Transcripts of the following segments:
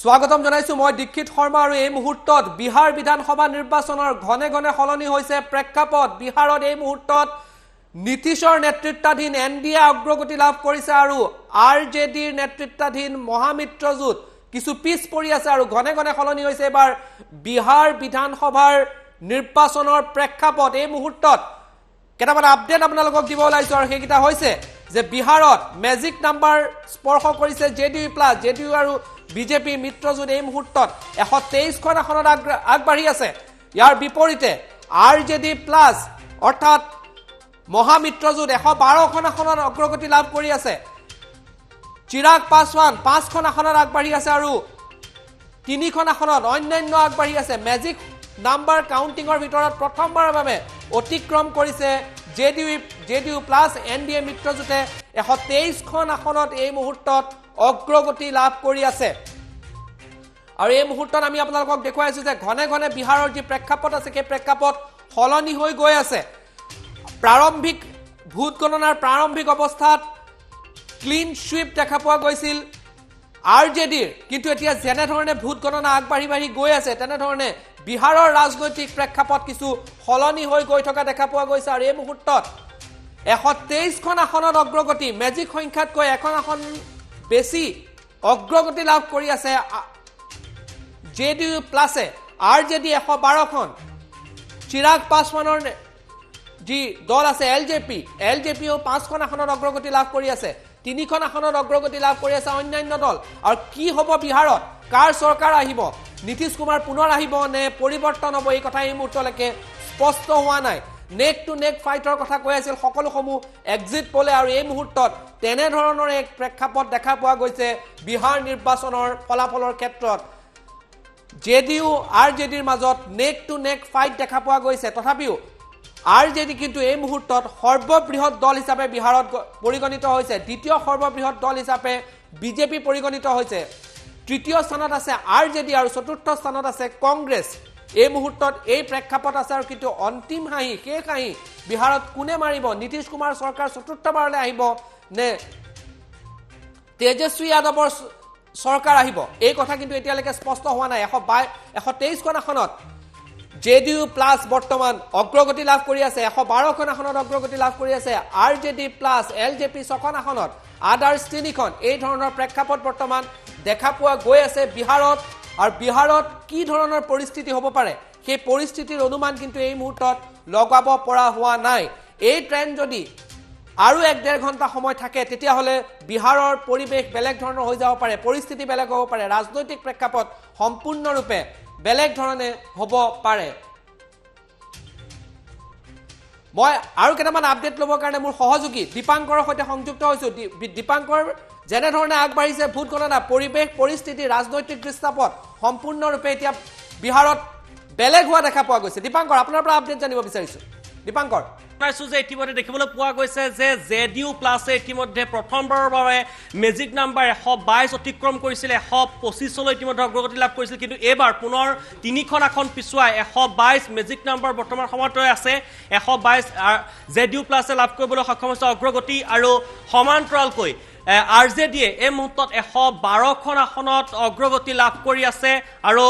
স্বাগতম জনাইছো মই দীক্ষিত শৰ্মা আৰু এই মুহূৰ্তত বিহাৰ বিধানসভা নিৰ্বাচনৰ ঘনে ঘনে সলনি হৈছে প্ৰেক্ষাপট বিহাৰত এই মুহূৰ্তত নীতিশৰ নেতৃত্বাধীন এনডিএ অগ্ৰগতি লাভ কৰিছে আৰু আৰজেডিৰ নেতৃত্বাধীন মহামিত্ৰজোঁট কিছু পিছ পৰি আছে আৰু ঘনে ঘনে সলনি হৈছে এবাৰ বিহাৰ বিধানসভাৰ নিৰ্বাচনৰ প্ৰেক্ষাপট এই মুহূৰ্তত কেটামান আপডেট আপোনালোকক দিব ওলাইছো আৰু সেইকিটা হৈছে যে বিহাৰত মেজিক নাম্বাৰ স্পৰ্শ কৰিছে জেডিইউ আৰু বিজেপি মিত্ৰজোঁট এই মুহূৰ্তত 123খন আসনত আগবাঢ়ি আছে ইয়াৰ বিপৰীতে আৰজেডি প্লাছ অৰ্থাৎ মহামিত্ৰজোঁট 112খন আসনত অগ্ৰগতি লাভ কৰি আছে চিৰাগ পাছৱান 5খন আসনত আগবাঢ়ি আছে আৰু 3খন আসনত অন্যান্য আগবাঢ়ি আছে মেজিক নাম্বাৰ কাউন্টিংৰ ভিতৰত প্ৰথমবাৰৰ বাবে অতিক্ৰম কৰিছে জেডিইউ প্লাছ এনডিএ মিত্ৰজোঁটে 123খন আসনত এই মুহূৰ্তত অগ্ৰগতি লাভ কৰি আছে আৰু এই মুহূৰ্তত আমি আপোনালোকক দেখুৱাইছো যে ঘনে ঘনে বিহাৰৰ যি প্ৰেক্ষাপট আছে সেই প্ৰেক্ষাপট সলনি হৈ গৈ আছে প্ৰাৰম্ভিক ভোট গণনাৰ প্ৰাৰম্ভিক অৱস্থাত ক্লিন সুইপ দেখা পোৱা গৈছিল আৰজেডিৰ কিন্তু এতিয়া যেনে ধৰণে ভোট গণনা আগবাঢ়ি গৈ আছে তেনে ধৰণে বিহাৰৰ ৰাজনৈতিক প্ৰেক্ষাপট কিছু সলনি হৈ গৈ থকা দেখা পোৱা গৈছে আৰু এই মুহূৰ্তত 123খন আসনত অগ্ৰগতি মেজিক সংখ্যাতকৈ এখন আসন বেছি অগ্ৰগতি লাভ কৰি আছে জেডিইউ প্লাছে আৰজেডি 112খন চিৰাগ পাছৱানৰ যি দল আছে এলজেপিও 5খন আসনত অগ্ৰগতি লাভ কৰি আছে 3খন আসনত অগ্ৰগতি লাভ কৰি আছে অন্যান্য দল আৰু কি হ'ব বিহাৰত কাৰ চৰকাৰ আহিব নীতিশ কুমাৰ পুনৰ আহিব নে পৰিৱৰ্তন হ'ব এই কথা এই মুহূৰ্তলৈকে স্পষ্ট হোৱা নাই নেক টু নেক ফাইটৰ কথা কৈ আছিল সকলোসমূহ এক্সিট পোলে আৰু এই মুহূৰ্তত তেনে ধৰণৰ এক প্ৰেক্ষাপট দেখা পোৱা গৈছে বিহাৰ নিৰ্বাচনৰ ফলাফলৰ ক্ষেত্ৰত জেডিইউ আৰজেডিৰ মাজত নেক টু নেক ফাইট দেখা পোৱা গৈছে তথাপিও আৰজেডি কিন্তু এই মুহূৰ্তত সৰ্ববৃহৎ দল হিচাপে বিহাৰত পৰিগণিত হৈছে দ্বিতীয় সৰ্ববৃহৎ দল হিচাপে বিজেপি পৰিগণিত হৈছে তৃতীয় স্থানত আছে আৰজেডি আৰু চতুৰ্থ স্থানত আছে কংগ্ৰেছ এই মুহূৰ্তত এই প্ৰেক্ষাপট আছে আৰু কিন্তু অন্তিম হাঁহি শেষ হাঁহি বিহাৰত কোনে মাৰিব নীতিশ কুমাৰ চৰকাৰ চতুৰ্থবাৰলৈ আহিব নে তেজস্বী যাদৱৰ চৰকাৰ আহিব এই কথা কিন্তু এতিয়ালৈকে স্পষ্ট হোৱা নাই 123খন আসনত জেডিইউ প্লাছ বৰ্তমান অগ্ৰগতি লাভ কৰি আছে 112খন আসনত অগ্ৰগতি লাভ কৰি আছে আৰজেডি প্লাছ এলজেপি 6খন আসনত আদাৰ্ছ 3খন এই ধৰণৰ প্ৰেক্ষাপট বৰ্তমান দেখা পোৱা গৈ আছে বিহাৰত আৰু বিহাৰত কি ধৰণৰ পৰিস্থিতি হ'ব পাৰে সেই পৰিস্থিতিৰ অনুমান কিন্তু এই মুহূৰ্তত লগাব পৰা হোৱা নাই এই ট্ৰেণ্ড যদি আৰু 1.5 ঘণ্টা সময় থাকে তেতিয়াহ'লে বিহাৰৰ পৰিৱেশ বেলেগ ধৰণৰ হৈ যাব পাৰে পৰিস্থিতি বেলেগ হ'ব পাৰে ৰাজনৈতিক প্ৰেক্ষাপট সম্পূৰ্ণৰূপে বেলেগ ধৰণে হ'ব পাৰে মই আৰু কেইটামান আপডেট ল'বৰ কাৰণে মোৰ সহযোগী দীপাংকৰৰ সৈতে সংযুক্ত হৈছোঁ দীপাংকৰ যেনে ধৰণে আগবাঢ়িছে ভোট গণনা পৰিৱেশ পৰিস্থিতি ৰাজনৈতিক দৃষ্টাপট সম্পূৰ্ণৰূপে এতিয়া বিহাৰত বেলেগ হোৱা দেখা পোৱা গৈছে দীপাংকৰ আপোনাৰ পৰা আপডেট জানিব বিচাৰিছোঁ দীপাংকৰ যে ইতিমধ্যে দেখিবলৈ পোৱা গৈছে যে জেডিইউ প্লাছে ইতিমধ্যে প্ৰথমবাৰৰ বাবে মেজিক নাম্বাৰ 122 অতিক্ৰম কৰিছিল 125লৈ ইতিমধ্যে অগ্ৰগতি লাভ কৰিছিল কিন্তু এইবাৰ পুনৰ 3খন আসন পিছুৱাই 122 মেজিক নাম্বাৰ বৰ্তমান সময়ত আছে 122 জেডিইউ প্লাছে লাভ কৰিবলৈ সক্ষম হৈছে অগ্ৰগতি আৰু সমান্তৰালকৈ আৰজেডিয়ে এই মুহূৰ্তত 112খন আসনত অগ্ৰগতি লাভ কৰি আছে আৰু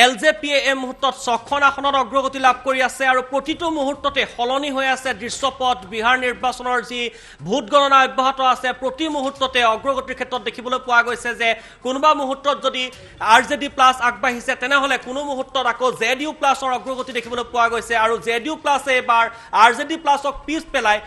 এলজেপিয়ে এই মুহূৰ্তত 6খন আসনত অগ্ৰগতি লাভ কৰি আছে আৰু প্ৰতিটো মুহূৰ্ততে সলনি হৈ আছে দৃশ্যপট বিহাৰ নিৰ্বাচনৰ যি ভোট গণনা অব্যাহত আছে প্ৰতি মুহূৰ্ততে অগ্ৰগতিৰ ক্ষেত্ৰত দেখিবলৈ পোৱা গৈছে যে কোনোবা মুহূৰ্তত যদি আৰজেডি প্লাছ আগবাঢ়িছে তেনেহ'লে কোনো মুহূৰ্তত আকৌ জেডিইউ প্লাছৰ অগ্ৰগতি দেখিবলৈ পোৱা গৈছে আৰু জেডিইউ প্লাছে এবাৰ আৰজেডি প্লাছক পিছ পেলাই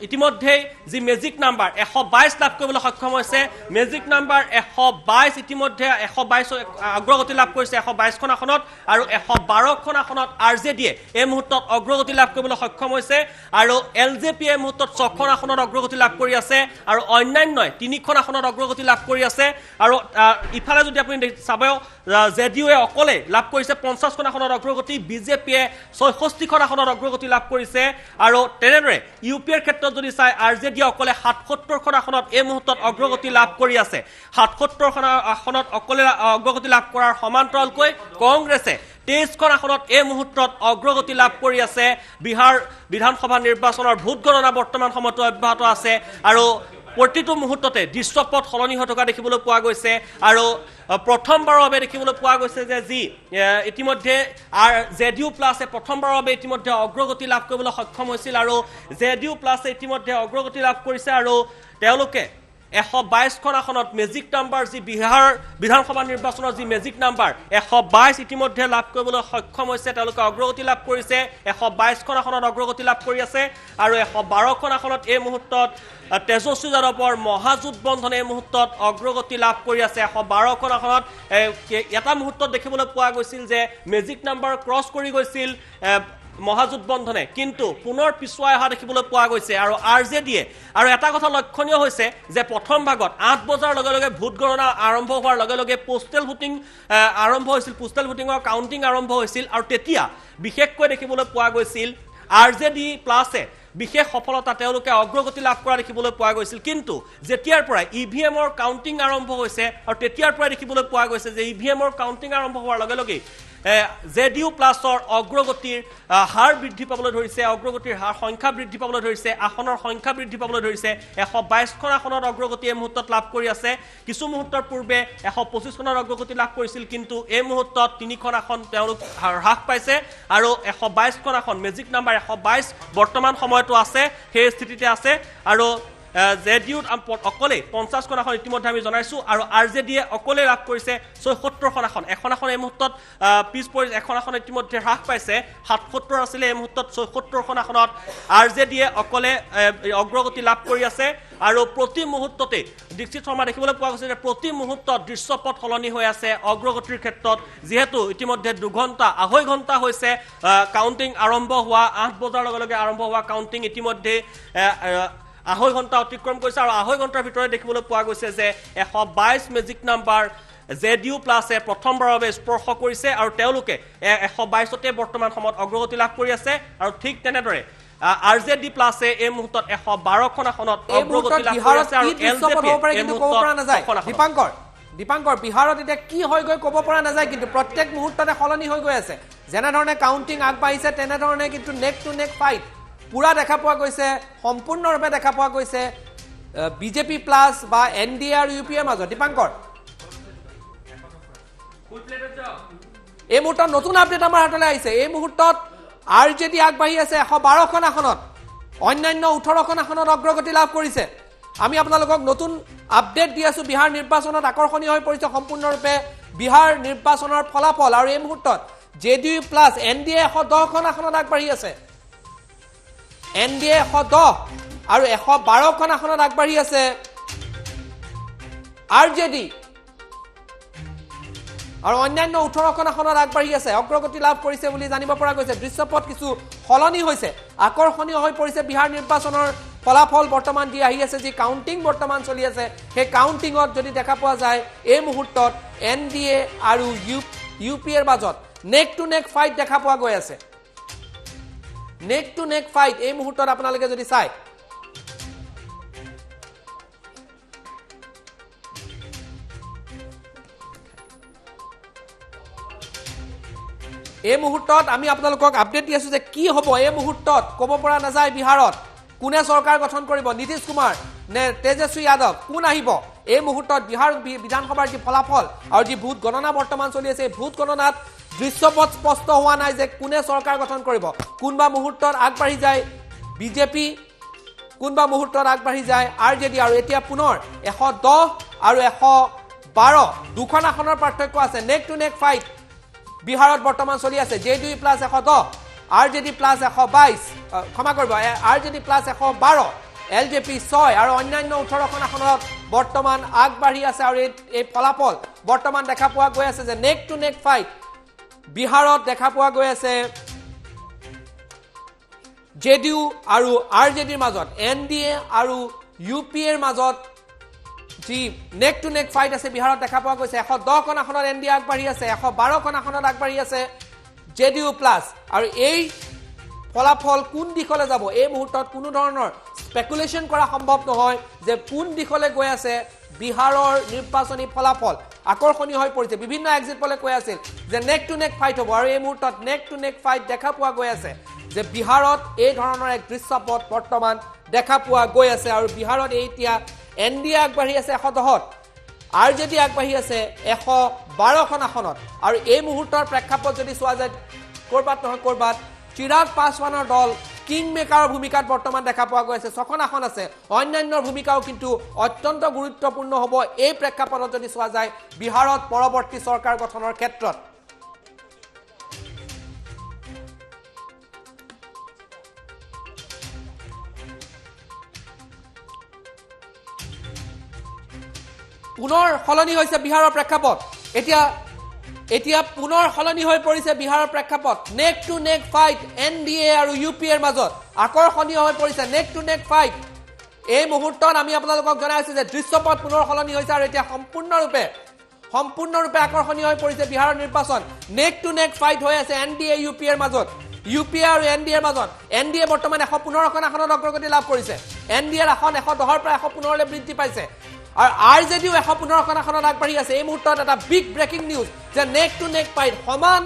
ইতিমধ্যেই যি মেজিক নাম্বাৰ 122 লাভ কৰিবলৈ সক্ষম হৈছে মেজিক নাম্বাৰ 122 ইতিমধ্যে 122 অগ্ৰগতি লাভ কৰিছে 122খন আসনত আৰু 112খন আসনত আৰজেডিয়ে এই মুহূৰ্তত অগ্ৰগতি লাভ কৰিবলৈ সক্ষম হৈছে আৰু এলজেপি এই মুহূৰ্তত 6খন আসনত অগ্ৰগতি লাভ কৰি আছে আৰু অন্যান্যই 3খন আসনত অগ্ৰগতি লাভ কৰি আছে আৰু ইফালে যদি আপুনি চাব জেডিইউৱে অকলে লাভ কৰিছে 50খন আসনত অগ্ৰগতি বিজেপিয়ে 66খন আসনত অগ্ৰগতি লাভ কৰিছে আৰু তেনেদৰে ইউপিৰ ক্ষেত্ৰত যদি চাই আৰজেডি অকলে 77খন আসনত এই মুহূৰ্তত অগ্ৰগতি লাভ কৰি আছে 77খন আসনত অকলে অগ্ৰগতি লাভ কৰাৰ সমান্তৰালকৈ কংগ্ৰেছে 23খন আসনত এই মুহূৰ্তত অগ্ৰগতি লাভ কৰি আছে বিহাৰ বিধানসভা নিৰ্বাচনৰ ভোট গণনা বৰ্তমান সময়ত অব্যাহত আছে আৰু প্ৰতিটো মুহূৰ্ততে দৃশ্যপট সলনি হৈ থকা দেখিবলৈ পোৱা গৈছে আৰু প্ৰথমবাৰৰ বাবে দেখিবলৈ পোৱা গৈছে যে যি ইতিমধ্যে জেডিউ প্লাছে প্ৰথমবাৰৰ বাবে ইতিমধ্যে অগ্ৰগতি লাভ কৰিবলৈ সক্ষম হৈছিল আৰু জেডিউ প্লাছে ইতিমধ্যে অগ্ৰগতি লাভ কৰিছে আৰু তেওঁলোকে 122খন আসনত মেজিক নাম্বাৰ যি বিহাৰ বিধানসভা নিৰ্বাচনৰ যি মেজিক নাম্বাৰ 122 ইতিমধ্যে লাভ কৰিবলৈ সক্ষম হৈছে তেওঁলোকে অগ্ৰগতি লাভ কৰিছে 122খন আসনত অগ্ৰগতি লাভ কৰি আছে আৰু 112খন আসনত এই মুহূৰ্তত তেজস্বী যাদৱৰ মহাজোঁট বন্ধনে এই মুহূৰ্তত অগ্ৰগতি লাভ কৰি আছে 112খন আসনত এটা মুহূৰ্তত দেখিবলৈ পোৱা গৈছিল যে মেজিক নাম্বাৰ ক্ৰছ কৰি গৈছিল মহাজোঁট বন্ধনে কিন্তু পুনৰ পিছুৱাই অহা দেখিবলৈ পোৱা গৈছে আৰু আৰজেডিয়ে আৰু এটা কথা লক্ষণীয় হৈছে যে প্ৰথম ভাগত 8 বজাৰ লগে লগে ভোট গণনা আৰম্ভ হোৱাৰ লগে লগে পোষ্টেল ভোটিং আৰম্ভ হৈছিল পোষ্টেল ভোটিঙৰ কাউণ্টিং আৰম্ভ হৈছিল আৰু তেতিয়া বিশেষকৈ দেখিবলৈ পোৱা গৈছিল আৰজেডি প্লাছে বিশেষ সফলতা তেওঁলোকে অগ্ৰগতি লাভ কৰা দেখিবলৈ পোৱা গৈছিল কিন্তু যেতিয়াৰ পৰা ইভিএমৰ কাউণ্টিং আৰম্ভ হৈছে আৰু তেতিয়াৰ পৰা দেখিবলৈ পোৱা গৈছে যে ইভিএমৰ কাউণ্টিং আৰম্ভ হোৱাৰ লগে লগে জেডিউ প্লাছৰ অগ্ৰগতিৰ হাৰ বৃদ্ধি পাবলৈ ধৰিছে অগ্ৰগতিৰ হাৰ সংখ্যা বৃদ্ধি পাবলৈ ধৰিছে আসনৰ সংখ্যা বৃদ্ধি পাবলৈ ধৰিছে 122খন আসনত অগ্ৰগতি এই মুহূৰ্তত লাভ কৰি আছে কিছু মুহূৰ্তৰ পূৰ্বে 125খনৰ অগ্ৰগতি লাভ কৰিছিল কিন্তু এই মুহূৰ্তত 3খন আসন তেওঁলোক হ্ৰাস পাইছে আৰু 122খন আসন মেজিক নাম্বাৰ 122 বৰ্তমান সময়তো আছে সেই স্থিতিতে আছে আৰু জেডিউত অকলে 50খন আসন ইতিমধ্যে আমি জনাইছো আৰু আৰজেডিয়ে অকলে লাভ কৰিছে 76খন আসন এখন আসন এই মুহূৰ্তত পিছ পৰি এখন আসন ইতিমধ্যে হ্ৰাস পাইছে 77 আছিল এই মুহূৰ্তত 76খন আসনত আৰজেডিয়ে অকলে অগ্ৰগতি লাভ কৰি আছে আৰু প্ৰতি মুহূৰ্ততে দীক্ষিত শৰ্মা দেখিবলৈ পোৱা গৈছে যে প্ৰতি মুহূৰ্তত দৃশ্যপট সলনি হৈ আছে অগ্ৰগতিৰ ক্ষেত্ৰত যিহেতু ইতিমধ্যে 2.5 ঘণ্টা হৈছে কাউণ্টিং আৰম্ভ হোৱা 8 বজাৰ লগে লগে আৰম্ভ হোৱা কাউণ্টিং ইতিমধ্যে 2.5 ঘণ্টা অতিক্ৰম কৰিছে আৰু 2.5 ঘণ্টাৰ ভিতৰত দেখিবলৈ পোৱা গৈছে যে 122 মেজিক নাম্বাৰ জেডিউ প্লাছে প্ৰথমবাৰৰ বাবে স্পৰ্শ কৰিছে আৰু তেওঁলোকে 122তে বৰ্তমান সময়ত অগ্ৰগতি লাভ কৰি আছে আৰু ঠিক তেনেদৰে আৰজেডি প্লাছে এই মুহূৰ্তত 112খন আসনত অগ্ৰগতি লাভ কৰি আছে আৰু এলজেপি এই মুহূৰ্তত দীপাংকৰ বিহাৰত এতিয়া কি হৈ গৈ ক'ব পৰা নাযায় কিন্তু প্ৰত্যেক মুহূৰ্ততে সলনি হৈ গৈ আছে যেনেধৰণে কাউণ্টিং আগবাঢ়িছে তেনেধৰণে কিন্তু নেক টু নেক ফাইট পুৰা দেখা পোৱা গৈছে সম্পূৰ্ণৰূপে দেখা পোৱা গৈছে বিজেপি প্লাছ বা এনডিএ আৰু ইউপিএৰ মাজত দীপাংকৰ এই মুহূৰ্তত নতুন আপডেট আমাৰ হাতলৈ আহিছে এই মুহূৰ্তত আৰজেডি আগবাঢ়ি আছে 112খন আসনত অন্যান্য 18খন আসনত অগ্ৰগতি লাভ কৰিছে আমি আপোনালোকক নতুন আপডেট দি আছো বিহাৰ নিৰ্বাচনত আকৰ্ষণীয় হৈ পৰিছে সম্পূৰ্ণৰূপে বিহাৰ নিৰ্বাচনৰ ফলাফল আৰু এই মুহূৰ্তত জেডিইউ প্লাছ এনডিএ 110খন আসনত আগবাঢ়ি আছে এনডিএ 110 আৰু 112খন আসনত আগবাঢ়ি আছে আৰজেডি আৰু অন্যান্য 18খন আসনত আগবাঢ়ি আছে অগ্ৰগতি লাভ কৰিছে বুলি জানিব পৰা গৈছে দৃশ্যপট কিছু সলনি হৈছে আকৰ্ষণীয় হৈ পৰিছে বিহাৰ নিৰ্বাচনৰ ফলাফল বৰ্তমান দি আহি আছে যি কাউণ্টিং বৰ্তমান চলি আছে সেই কাউণ্টিঙত যদি দেখা পোৱা যায় এই মুহূৰ্তত এনডিএ আৰু ইউপিএৰ মাজত নেক টু নেক ফাইট দেখা পোৱা গৈ আছে নেক টু নেক ফাইট এই মুহূৰ্তত আপোনালোকে যদি চাই এই মুহূৰ্তত আমি আপোনালোকক আপডেট দি আছো যে কি হ'ব এই মুহূৰ্তত ক'ব পৰা নাযায় বিহাৰত কোনে চৰকাৰ গঠন কৰিব নীতিশ কুমাৰ নে তেজস্বী যাদৱ কোন আহিব এই মুহূৰ্তত বিহাৰ বিধানসভাৰ যি ফলাফল আৰু যি ভোট গণনা বৰ্তমান চলি আছে এই ভোট গণনাত দৃশ্যপট স্পষ্ট হোৱা নাই যে কোনে চৰকাৰ গঠন কৰিব কোনবা মুহূৰ্তত আগবাঢ়ি যায় বিজেপি কোনবা মুহূৰ্তত আগবাঢ়ি যায় আৰজেডি আৰু এতিয়া পুনৰ 110 আৰু 112 দুখন আসনৰ পাৰ্থক্য আছে নেক টু নেক ফাইট বিহাৰত বৰ্তমান চলি আছে জেডিইউ প্লাছ 110 আৰজেডি প্লাছ 122 ক্ষমা কৰিব আৰজেডি প্লাছ 112 এলজেপি 6 আৰু অন্যান্য 18খন আসনত বৰ্তমান আগবাঢ়ি আছে আৰু এই ফলাফল বৰ্তমান দেখা পোৱা গৈ আছে যে নেক টু নেক ফাইট বিহাৰত দেখা পোৱা গৈ আছে জেডিইউ আৰু আৰজেডিৰ মাজত এনডিএ আৰু ইউপিএৰ মাজত যি নেক টু নেক ফাইট আছে বিহাৰত দেখা পোৱা গৈছে 110খন আসনত এনডিএ আগবাঢ়ি আছে 112খন আসনত আগবাঢ়ি আছে জেডিইউ প্লাছ আৰু এই ফলাফল কোন দিশলৈ যাব এই মুহূৰ্তত কোনো ধৰণৰ স্পেকুলেশ্যন কৰা সম্ভৱ নহয় যে কোন দিশলৈ গৈ আছে বিহাৰৰ নিৰ্বাচনী ফলাফল আকৰ্ষণীয় হৈ পৰিছে বিভিন্ন এক্সিট পলে কৈ আছিল যে নেক টু নেক ফাইট হ'ব আৰু এই মুহূৰ্তত নেক টু নেক ফাইট দেখা পোৱা গৈ আছে যে বিহাৰত এই ধৰণৰ এক দৃশ্যপট বৰ্তমান দেখা পোৱা গৈ আছে আৰু বিহাৰত এতিয়া NDA আগবাঢ়ি আছে 110ত RJD আগবাঢ়ি আছে 112খন আসনত আৰু এই মুহূৰ্তৰ প্ৰেক্ষাপট যদি চোৱা যায় কৰবাত নহয় কৰবাত চিৰাগ পাছৱানৰ দল কিং মেকাৰৰ ভূমিকাত বৰ্তমান দেখা পোৱা গৈছে 6খন আসন আছে অন্যান্যৰ ভূমিকাও কিন্তু অত্যন্ত গুৰুত্বপূৰ্ণ হ'ব এই প্ৰেক্ষাপটত যদি চোৱা যায় বিহাৰত পৰৱৰ্তী চৰকাৰ গঠনৰ ক্ষেত্ৰত পুনৰ হলনি হৈছে বিহাৰৰ প্ৰেক্ষাপট এতিয়া পুনৰ হলনি হৈ পৰিছে বিহাৰৰ প্ৰেক্ষাপট neck to neck fight NDA আৰু UPA ৰ মাজত আকৰ্ষণীয় হৈ পৰিছে নেক টু নেক ফাইট এই মুহূৰ্তত আমি আপোনালোকক জনাইছো যে দৃশ্যপট পুনৰ হলনি হৈছে আৰু এতিয়া সম্পূৰ্ণৰূপে আকৰ্ষণীয় হৈ পৰিছে বিহাৰৰ নিৰ্বাচন নেক টু নেক ফাইট হৈ আছে NDA UPA ৰ মাজত UPA আৰু NDA ৰ মাজত NDA বৰ্তমান 115খন আসনত অগ্ৰগতি লাভ কৰিছে NDA ৰ আসন 110ৰ পৰা 115লৈ বৃদ্ধি পাইছে আৰু RJDও 115খন আসনত আগবাঢ়ি আছে এই মুহূৰ্তত এটা বিগ ব্ৰেকিং নিউজ যে নেক টু নেক ফাইট সমান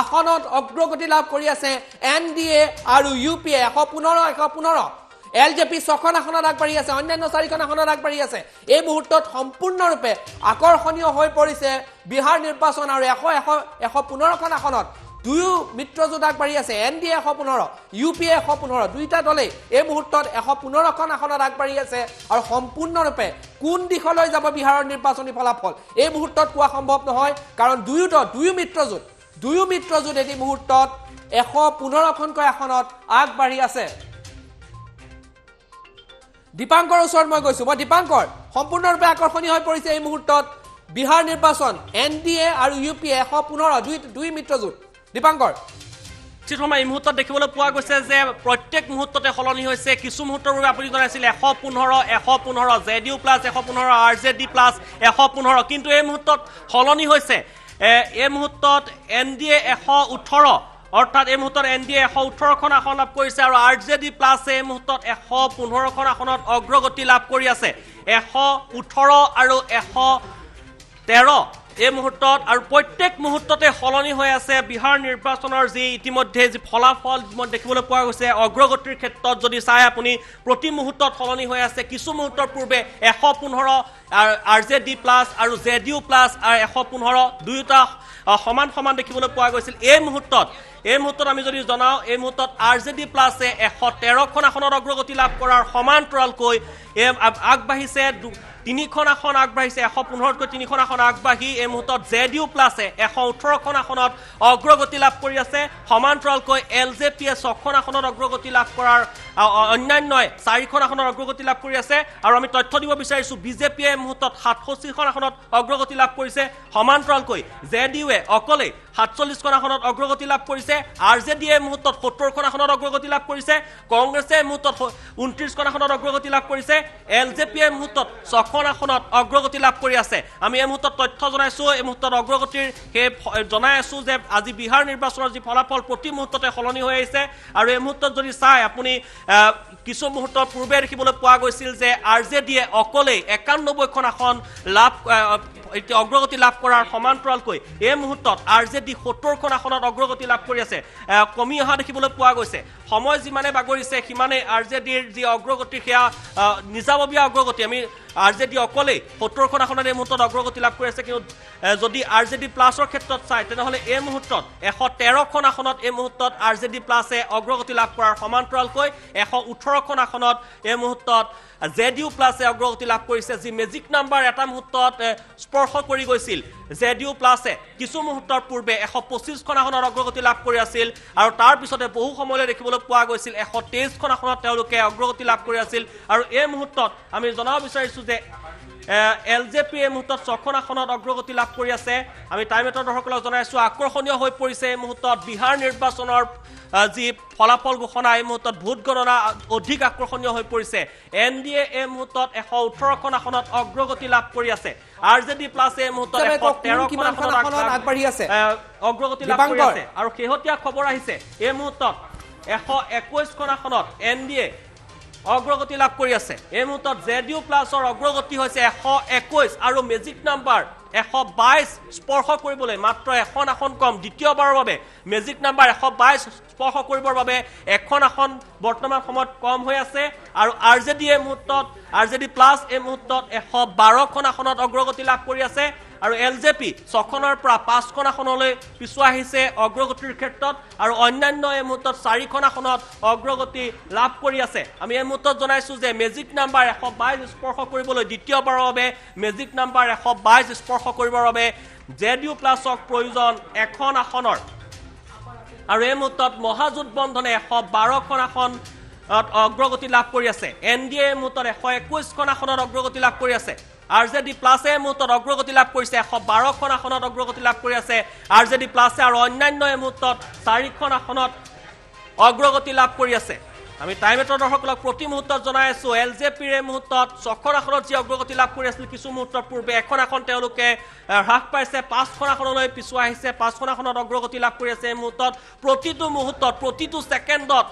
আসনত অগ্ৰগতি লাভ কৰি আছে NDA আৰু UPA 115 LJP 6খন আসনত আগবাঢ়ি আছে অন্যান্য 4খন আসনত আগবাঢ়ি আছে এই মুহূৰ্তত সম্পূৰ্ণৰূপে আকৰ্ষণীয় হৈ পৰিছে বিহাৰ নিৰ্বাচন আৰু 115খন আসনত দুয়ো মিত্ৰজোঁট আগবাঢ়ি আছে NDA 115 UPA 115 দুইটা দলেই এই মুহূৰ্তত 115খন আসনত আগবাঢ়ি আছে আৰু সম্পূৰ্ণৰূপে কোন দিশলৈ যাব বিহাৰৰ নিৰ্বাচনী ফলাফল এই মুহূৰ্তত কোৱা সম্ভৱ নহয় কাৰণ দুয়ো মিত্ৰজোঁট এই মুহূৰ্তত 115খনকৈ আসনত আগবাঢ়ি আছে দীপাংকৰ ওচৰত মই গৈছো মই দীপাংকৰ সম্পূৰ্ণৰূপে আকৰ্ষণীয় হৈ পৰিছে এই মুহূৰ্তত বিহাৰ নিৰ্বাচন NDA আৰু UPA 115 দুই মিত্ৰজোঁট দীপাংকৰ চিঠমা এই মুহূৰ্তত দেখিবলৈ পোৱা গৈছে যে প্ৰত্যেক মুহূৰ্ততে সলনি হৈছে কিছু মুহূৰ্তৰ বাবে আপুনি জনাইছিল 115 JDU প্লাছ 115 RJD প্লাছ 115 কিন্তু এই মুহূৰ্তত সলনি হৈছে এই মুহূৰ্তত NDA 118 অৰ্থাৎ এই মুহূৰ্তত NDA 118খন আসন লাভ কৰিছে আৰু RJD প্লাছ এই মুহূৰ্তত 115খন আসনত অগ্ৰগতি লাভ কৰি আছে 118 আৰু 113 এই মুহূৰ্তত আৰু প্ৰত্যেক মুহূৰ্ততে সলনি হৈ আছে বিহাৰ নিৰ্বাচনৰ যি ইতিমধ্যে যি ফলাফল দেখিবলৈ পোৱা গৈছে অগ্ৰগতিৰ ক্ষেত্ৰত যদি চাই আপুনি প্ৰতি মুহূৰ্তত সলনি হৈ আছে কিছু মুহূৰ্তৰ পূৰ্বে 115 RJD প্লাছ আৰু JDU প্লাছ 115 দুয়োটা সমান দেখিবলৈ পোৱা গৈছিল এই মুহূৰ্তত আমি যদি জনাও এই মুহূৰ্তত RJD প্লাছে 113খন আসনত অগ্ৰগতি লাভ কৰাৰ সমান্তৰালকৈ আগবাঢ়িছে 3খন আসন আগবাঢ়িছে 115তকৈ 3খন আসন আগবাঢ়ি এই মুহূৰ্তত JDU প্লাছে 118খন আসনত অগ্ৰগতি লাভ কৰি আছে সমান্তৰালকৈ LJPয়ে 6খন আসনত অগ্ৰগতি লাভ কৰাৰ অন্যান্যই 4খন আসনত অগ্ৰগতি লাভ কৰি আছে আৰু আমি তথ্য দিব বিচাৰিছো BJPয়ে এই মুহূৰ্তত 67খন আসনত অগ্ৰগতি লাভ কৰিছে সমান্তৰালকৈ JDUৱে অকলে 47খন আসনত অগ্ৰগতি লাভ কৰিছে RJDয়ে এই মুহূৰ্তত 70খন আসনত অগ্ৰগতি লাভ কৰিছে কংগ্ৰেছে এই মুহূৰ্তত 29খন আসনত অগ্ৰগতি লাভ কৰিছে LJPয়ে এই মুহূৰ্তত 6খন আসনত অগ্ৰগতি লাভ কৰি আছে আমি এই মুহূৰ্তত তথ্য জনাইছো এই মুহূৰ্তত অগ্ৰগতিৰ জনাই আছো যে আজি বিহাৰ নিৰ্বাচনৰ যি ফলাফল প্ৰতি মুহূৰ্ততে সলনি হৈ আহিছে আৰু এই মুহূৰ্তত যদি চাই আপুনি কিছু মুহূৰ্তৰ পূৰ্বে দেখিবলৈ পোৱা গৈছিল যে RJDয়ে অকলে 91খন আসন অগ্ৰগতি লাভ কৰাৰ সমান্তৰালকৈ এই মুহূৰ্তত RJD 70খন আসনত অগ্ৰগতি লাভ কৰি আছে কমি অহা দেখিবলৈ পোৱা গৈছে সময় যিমানে বাগৰিছে সিমানে RJDৰ যি অগ্ৰগতি সেয়া নিজাববীয়া অগ্ৰগতি আমি RJD অকলে 70খন আসনত এই মুহূৰ্তত অগ্ৰগতি লাভ কৰি আছে কিন্তু যদি RJD প্লাছৰ ক্ষেত্ৰত চাই তেনেহলে এই মুহূৰ্তত 113খন আসনত এই মুহূৰ্তত RJD প্লাছে অগ্ৰগতি লাভ কৰাৰ সমান্তৰালকৈ 118খন আসনত এই মুহূৰ্তত JDU প্লাছে অগ্ৰগতি লাভ কৰিছে যি মেজিক নাম্বাৰ এটা মুহূৰ্তত স্পৰ্শ কৰি গৈছিল JDU প্লাছে কিছু মুহূৰ্তৰ পূৰ্বে 125খন আসনত অগ্ৰগতি লাভ কৰি আছিল আৰু তাৰ পিছতে বহু সময়লৈ দেখিবলৈ পোৱা গৈছিল 123খন আসনত তেওঁলোকে অগ্ৰগতি লাভ কৰি আছিল আৰু এই মুহূৰ্তত আমি জনাব বিচাৰিছো যে LJP এই মুহূৰ্তত 6খন আসনত অগ্ৰগতি লাভ কৰি আছে আমি টাইমেটৰ দৰ্শকসকলক জনাইছো আকৰ্ষণীয় হৈ পৰিছে এই মুহূৰ্তত বিহাৰ নিৰ্বাচনৰ যি ফলাফল ঘোষণা এই মুহূৰ্তত ভোট গণনা অধিক আকৰ্ষণীয় হৈ পৰিছে NDA এই মুহূৰ্তত 118খন আসনত অগ্ৰগতি লাভ কৰি আছে RJD প্লাছে এই মুহূৰ্তত 113খন আসনত আগবাঢ়ি আছে অগ্ৰগতি লাভ কৰি আছে আৰু শেহতীয়া খবৰ আহিছে এই মুহূৰ্তত 121খন আসনত NDA অগ্ৰগতি লাভ কৰি আছে এই মুহূৰ্তত JDU প্লাছৰ অগ্ৰগতি হৈছে 121 আৰু মেজিক নাম্বাৰ 122 স্পৰ্শ কৰিবলৈ মাত্ৰ এখন আসন কম দ্বিতীয়বাৰৰ বাবে মেজিক নাম্বাৰ 122 স্পৰ্শ কৰিবৰ বাবে এখন আসন বৰ্তমান সময়ত কম হৈ আছে আৰু আৰজেডি এই মুহূৰ্তত আৰজেডি প্লাছ এই মুহূৰ্তত 112খন আসনত অগ্ৰগতি লাভ কৰি আছে আৰু এলজেপি 6খনৰ পৰা 5খন আসনলৈ পিছুৱাই আহিছে অগ্ৰগতিৰ ক্ষেত্ৰত আৰু অন্যান্য এই মুহূৰ্তত 4খন আসনত অগ্ৰগতি লাভ কৰি আছে আমি এই মুহূৰ্তত জনাইছো যে মেজিক নাম্বাৰ 122 স্পৰ্শ কৰিবলৈ দ্বিতীয়বাৰৰ বাবে মেজিক নাম্বাৰ 122 স্পৰ্শ কৰিবৰ বাবে জেডিইউ প্লাছক প্ৰয়োজন এখন আসনৰ আৰু এই মুহূৰ্তত মহাজোঁট বন্ধনে 112খন আসন অগ্ৰগতি লাভ কৰি আছে এনডিএ এই মুহূৰ্তত 121খন আসনত অগ্ৰগতি লাভ কৰি আছে আৰজেডি প্লাছে মুহূৰ্তত অগ্ৰগতি লাভ কৰিছে 112খন আসনত অগ্ৰগতি লাভ কৰি আছে আৰজেডি প্লাছে আৰু অন্যান্য এই মুহূৰ্তত 4খন আসনত অগ্ৰগতি লাভ কৰি আছে আমি টাইমেটৰ দৰ্শকসকলক প্ৰতি মুহূৰ্তত জনাই আছো এলজেপিৰ এই মুহূৰ্তত 6খন আসনত যি অগ্ৰগতি লাভ কৰি আছিল কিছু মুহূৰ্তৰ পূৰ্বে এখন আসন তেওঁলোকে হ্ৰাস পাইছে 5খন আসনলৈ পিছুৱাই আহিছে 5খন আসনত অগ্ৰগতি লাভ কৰি আছে এই মুহূৰ্তত প্ৰতিটো মুহূৰ্তত প্ৰতিটো ছেকেণ্ডত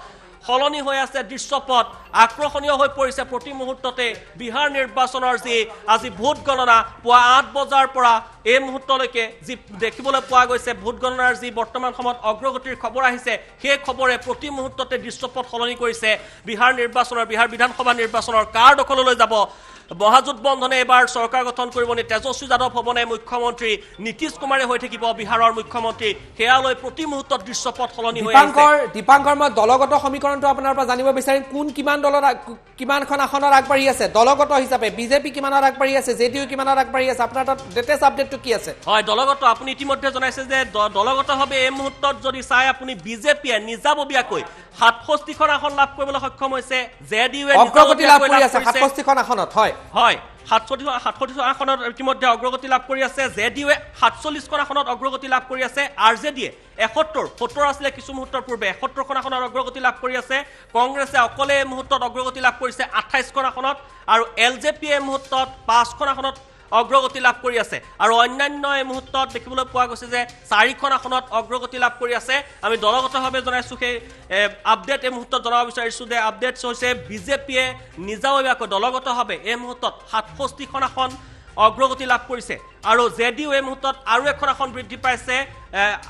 সলনি হৈ আছে দৃশ্যপট আকৰ্ষণীয় হৈ পৰিছে প্ৰতি মুহূৰ্ততে বিহাৰ নিৰ্বাচনৰ যি আজি ভোট গণনা পুৱা 8 বজাৰ পৰা এই মুহূৰ্তলৈকে যি দেখিবলৈ পোৱা গৈছে ভোট গণনাৰ যি বৰ্তমান সময়ত অগ্ৰগতিৰ খবৰ আহিছে সেই খবৰে প্ৰতি মুহূৰ্ততে দৃশ্যপট সলনি কৰিছে বিহাৰ বিধানসভা নিৰ্বাচনৰ কাৰ দখললৈ যাব মহাজোঁট বন্ধনে এবাৰ চৰকাৰ গঠন কৰিব নি তেজস্বী যাদৱ হ'বনে মুখ্যমন্ত্ৰী নীতিশ কুমাৰে হৈ থাকিব বিহাৰৰ মুখ্যমন্ত্ৰী সেয়ালৈ প্ৰতি মুহূৰ্তত দৃশ্যপট সলনি হৈ আছে দীপাংকৰ মই দলগত সমীকৰণটো আপোনাৰ পৰা জানিব বিচাৰিম কোন কিমান দলত কিমানখন আসনত আগবাঢ়ি আছে দলগত হিচাপে বিজেপি কিমানত আগবাঢ়ি আছে জেডিইউ কিমানত আগবাঢ়ি আছে আপোনাৰ তাত লেটেষ্ট আপডেটটো কি আছে হয় দলগত আপুনি ইতিমধ্যে জনাইছে যে দলগতভাৱে এই মুহূৰ্তত যদি চাই আপুনি বিজেপিয়ে নিজাববীয়াকৈ 67খন আসন লাভ কৰিবলৈ সক্ষম হৈছে জেডিইউ অগ্ৰগতি লাভ কৰি আছে 67খন আসনত হয় হয় 67 আসনত ইতিমধ্যে অগ্ৰগতি লাভ কৰি আছে জেডিইউৱে 47খন আসনত অগ্ৰগতি লাভ কৰি আছে আৰজেডিয়ে 70 আছিলে কিছু মুহূৰ্তৰ পূৰ্বে 71খন আসনত অগ্ৰগতি লাভ কৰি আছে কংগ্ৰেছে অকলে এই মুহূৰ্তত অগ্ৰগতি লাভ কৰিছে 28খন আসনত আৰু এলজেপি এই মুহূৰ্তত 5খন আসনত অগ্ৰগতি লাভ কৰি আছে আৰু অন্যান্য এই মুহূৰ্তত দেখিবলৈ পোৱা গৈছে যে 4খন আসনত অগ্ৰগতি লাভ কৰি আছে আমি দলগতভাৱে জনাইছো সেই আপডেট এই মুহূৰ্তত জনাব বিচাৰিছো যে আপডেটছ হৈছে বিজেপিয়ে নিজাববীয়াকৈ দলগতভাৱে এই মুহূৰ্তত 67খন আসন অগ্ৰগতি লাভ কৰিছে আৰু জেডিইউ এই মুহূৰ্তত আৰু এখন আসন বৃদ্ধি পাইছে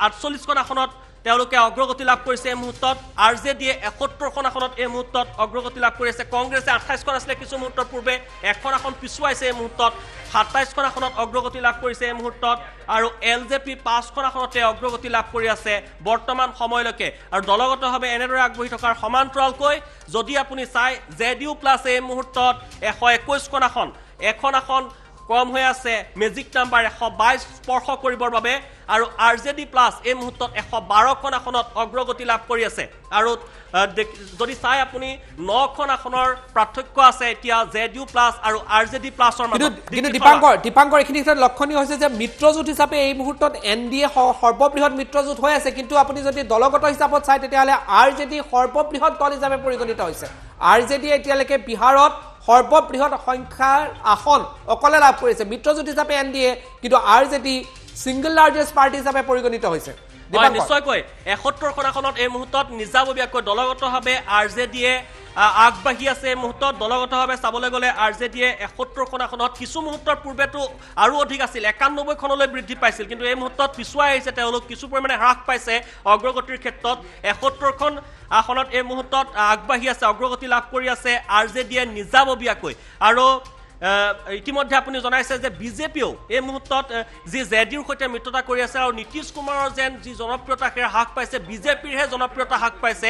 48খন আসনত তেওঁলোকে অগ্ৰগতি লাভ কৰিছে এই মুহূৰ্তত আৰজেডিয়ে 71খন আসনত এই মুহূৰ্তত অগ্ৰগতি লাভ কৰি আছে কংগ্ৰেছে 28খন আছিলে কিছু মুহূৰ্তৰ পূৰ্বে এখন আসন পিছুৱাইছে এই মুহূৰ্তত 27খন আসনত অগ্ৰগতি লাভ কৰিছে এই মুহূৰ্তত আৰু এলজেপি 5খন আসনতে অগ্ৰগতি লাভ কৰি আছে বৰ্তমান সময়লৈকে আৰু দলগতভাৱে এনেদৰে আগবাঢ়ি থকাৰ সমান্তৰালকৈ যদি আপুনি চাই জেডিইউ প্লাছ এই মুহূৰ্তত 121খন আসন এখন আসন কম হৈ আছে মেজিক নাম্বাৰ 122 স্পৰ্শ কৰিবৰ বাবে আৰু আৰজেডি প্লাছ এই মুহূৰ্তত 112খন আসনত অগ্ৰগতি লাভ কৰি আছে আৰু যদি চাই আপুনি 9খন আসনৰ পাৰ্থক্য আছে এতিয়া জেডিইউ প্লাছ আৰু আৰজেডি প্লাছৰ মাজত কিন্তু দীপাংকৰ এইখিনি ক্ষেত্ৰত লক্ষণীয় হৈছে যে মিত্ৰজোঁট হিচাপে এই মুহূৰ্তত এনডিএ সৰ্ববৃহৎ মিত্ৰজোঁট হৈ আছে কিন্তু আপুনি যদি দলগত হিচাপত চাই তেতিয়াহ'লে আৰজেডি সৰ্ববৃহৎ দল হিচাপে পৰিগণিত হৈছে আৰজেডিয়ে এতিয়ালৈকে বিহাৰত সৰ্ববৃহৎ সংখ্যাৰ আসন অকলে লাভ কৰিছে মিত্ৰজোঁট হিচাপে এনডিএ কিন্তু আৰজেডি সিংগল লাৰ্জেষ্ট পাৰ্টি হিচাপে পৰিগণিত হৈছে নিশ্চয়কৈ 71খন আসনত এই মুহূৰ্তত নিজাববীয়াকৈ দলগতভাৱে আৰজেডিয়ে আগবাঢ়ি আছে এই মুহূৰ্তত দলগতভাৱে চাবলৈ গ'লে আৰজেডিয়ে 71খন আসনত কিছু মুহূৰ্তৰ পূৰ্বেতো আৰু অধিক আছিল 91খনলৈ বৃদ্ধি পাইছিল কিন্তু এই মুহূৰ্তত পিছুৱাই আহিছে তেওঁলোক কিছু পৰিমাণে হ্ৰাস পাইছে অগ্ৰগতিৰ ক্ষেত্ৰত 71খন আসনত এই মুহূৰ্তত আগবাঢ়ি আছে অগ্ৰগতি লাভ কৰি আছে আৰজেডিয়ে নিজাববীয়াকৈ আৰু ইতিমধ্যে আপুনি জনাইছে যে বিজেপিও এই মুহূৰ্তত যি জেডিইউৰ সৈতে মিত্ৰতা কৰি আছে আৰু নীতিশ কুমাৰৰ যেন যি জনপ্ৰিয়তা সেয়া হ্ৰাস পাইছে বিজেপিৰহে জনপ্ৰিয়তা হ্ৰাস পাইছে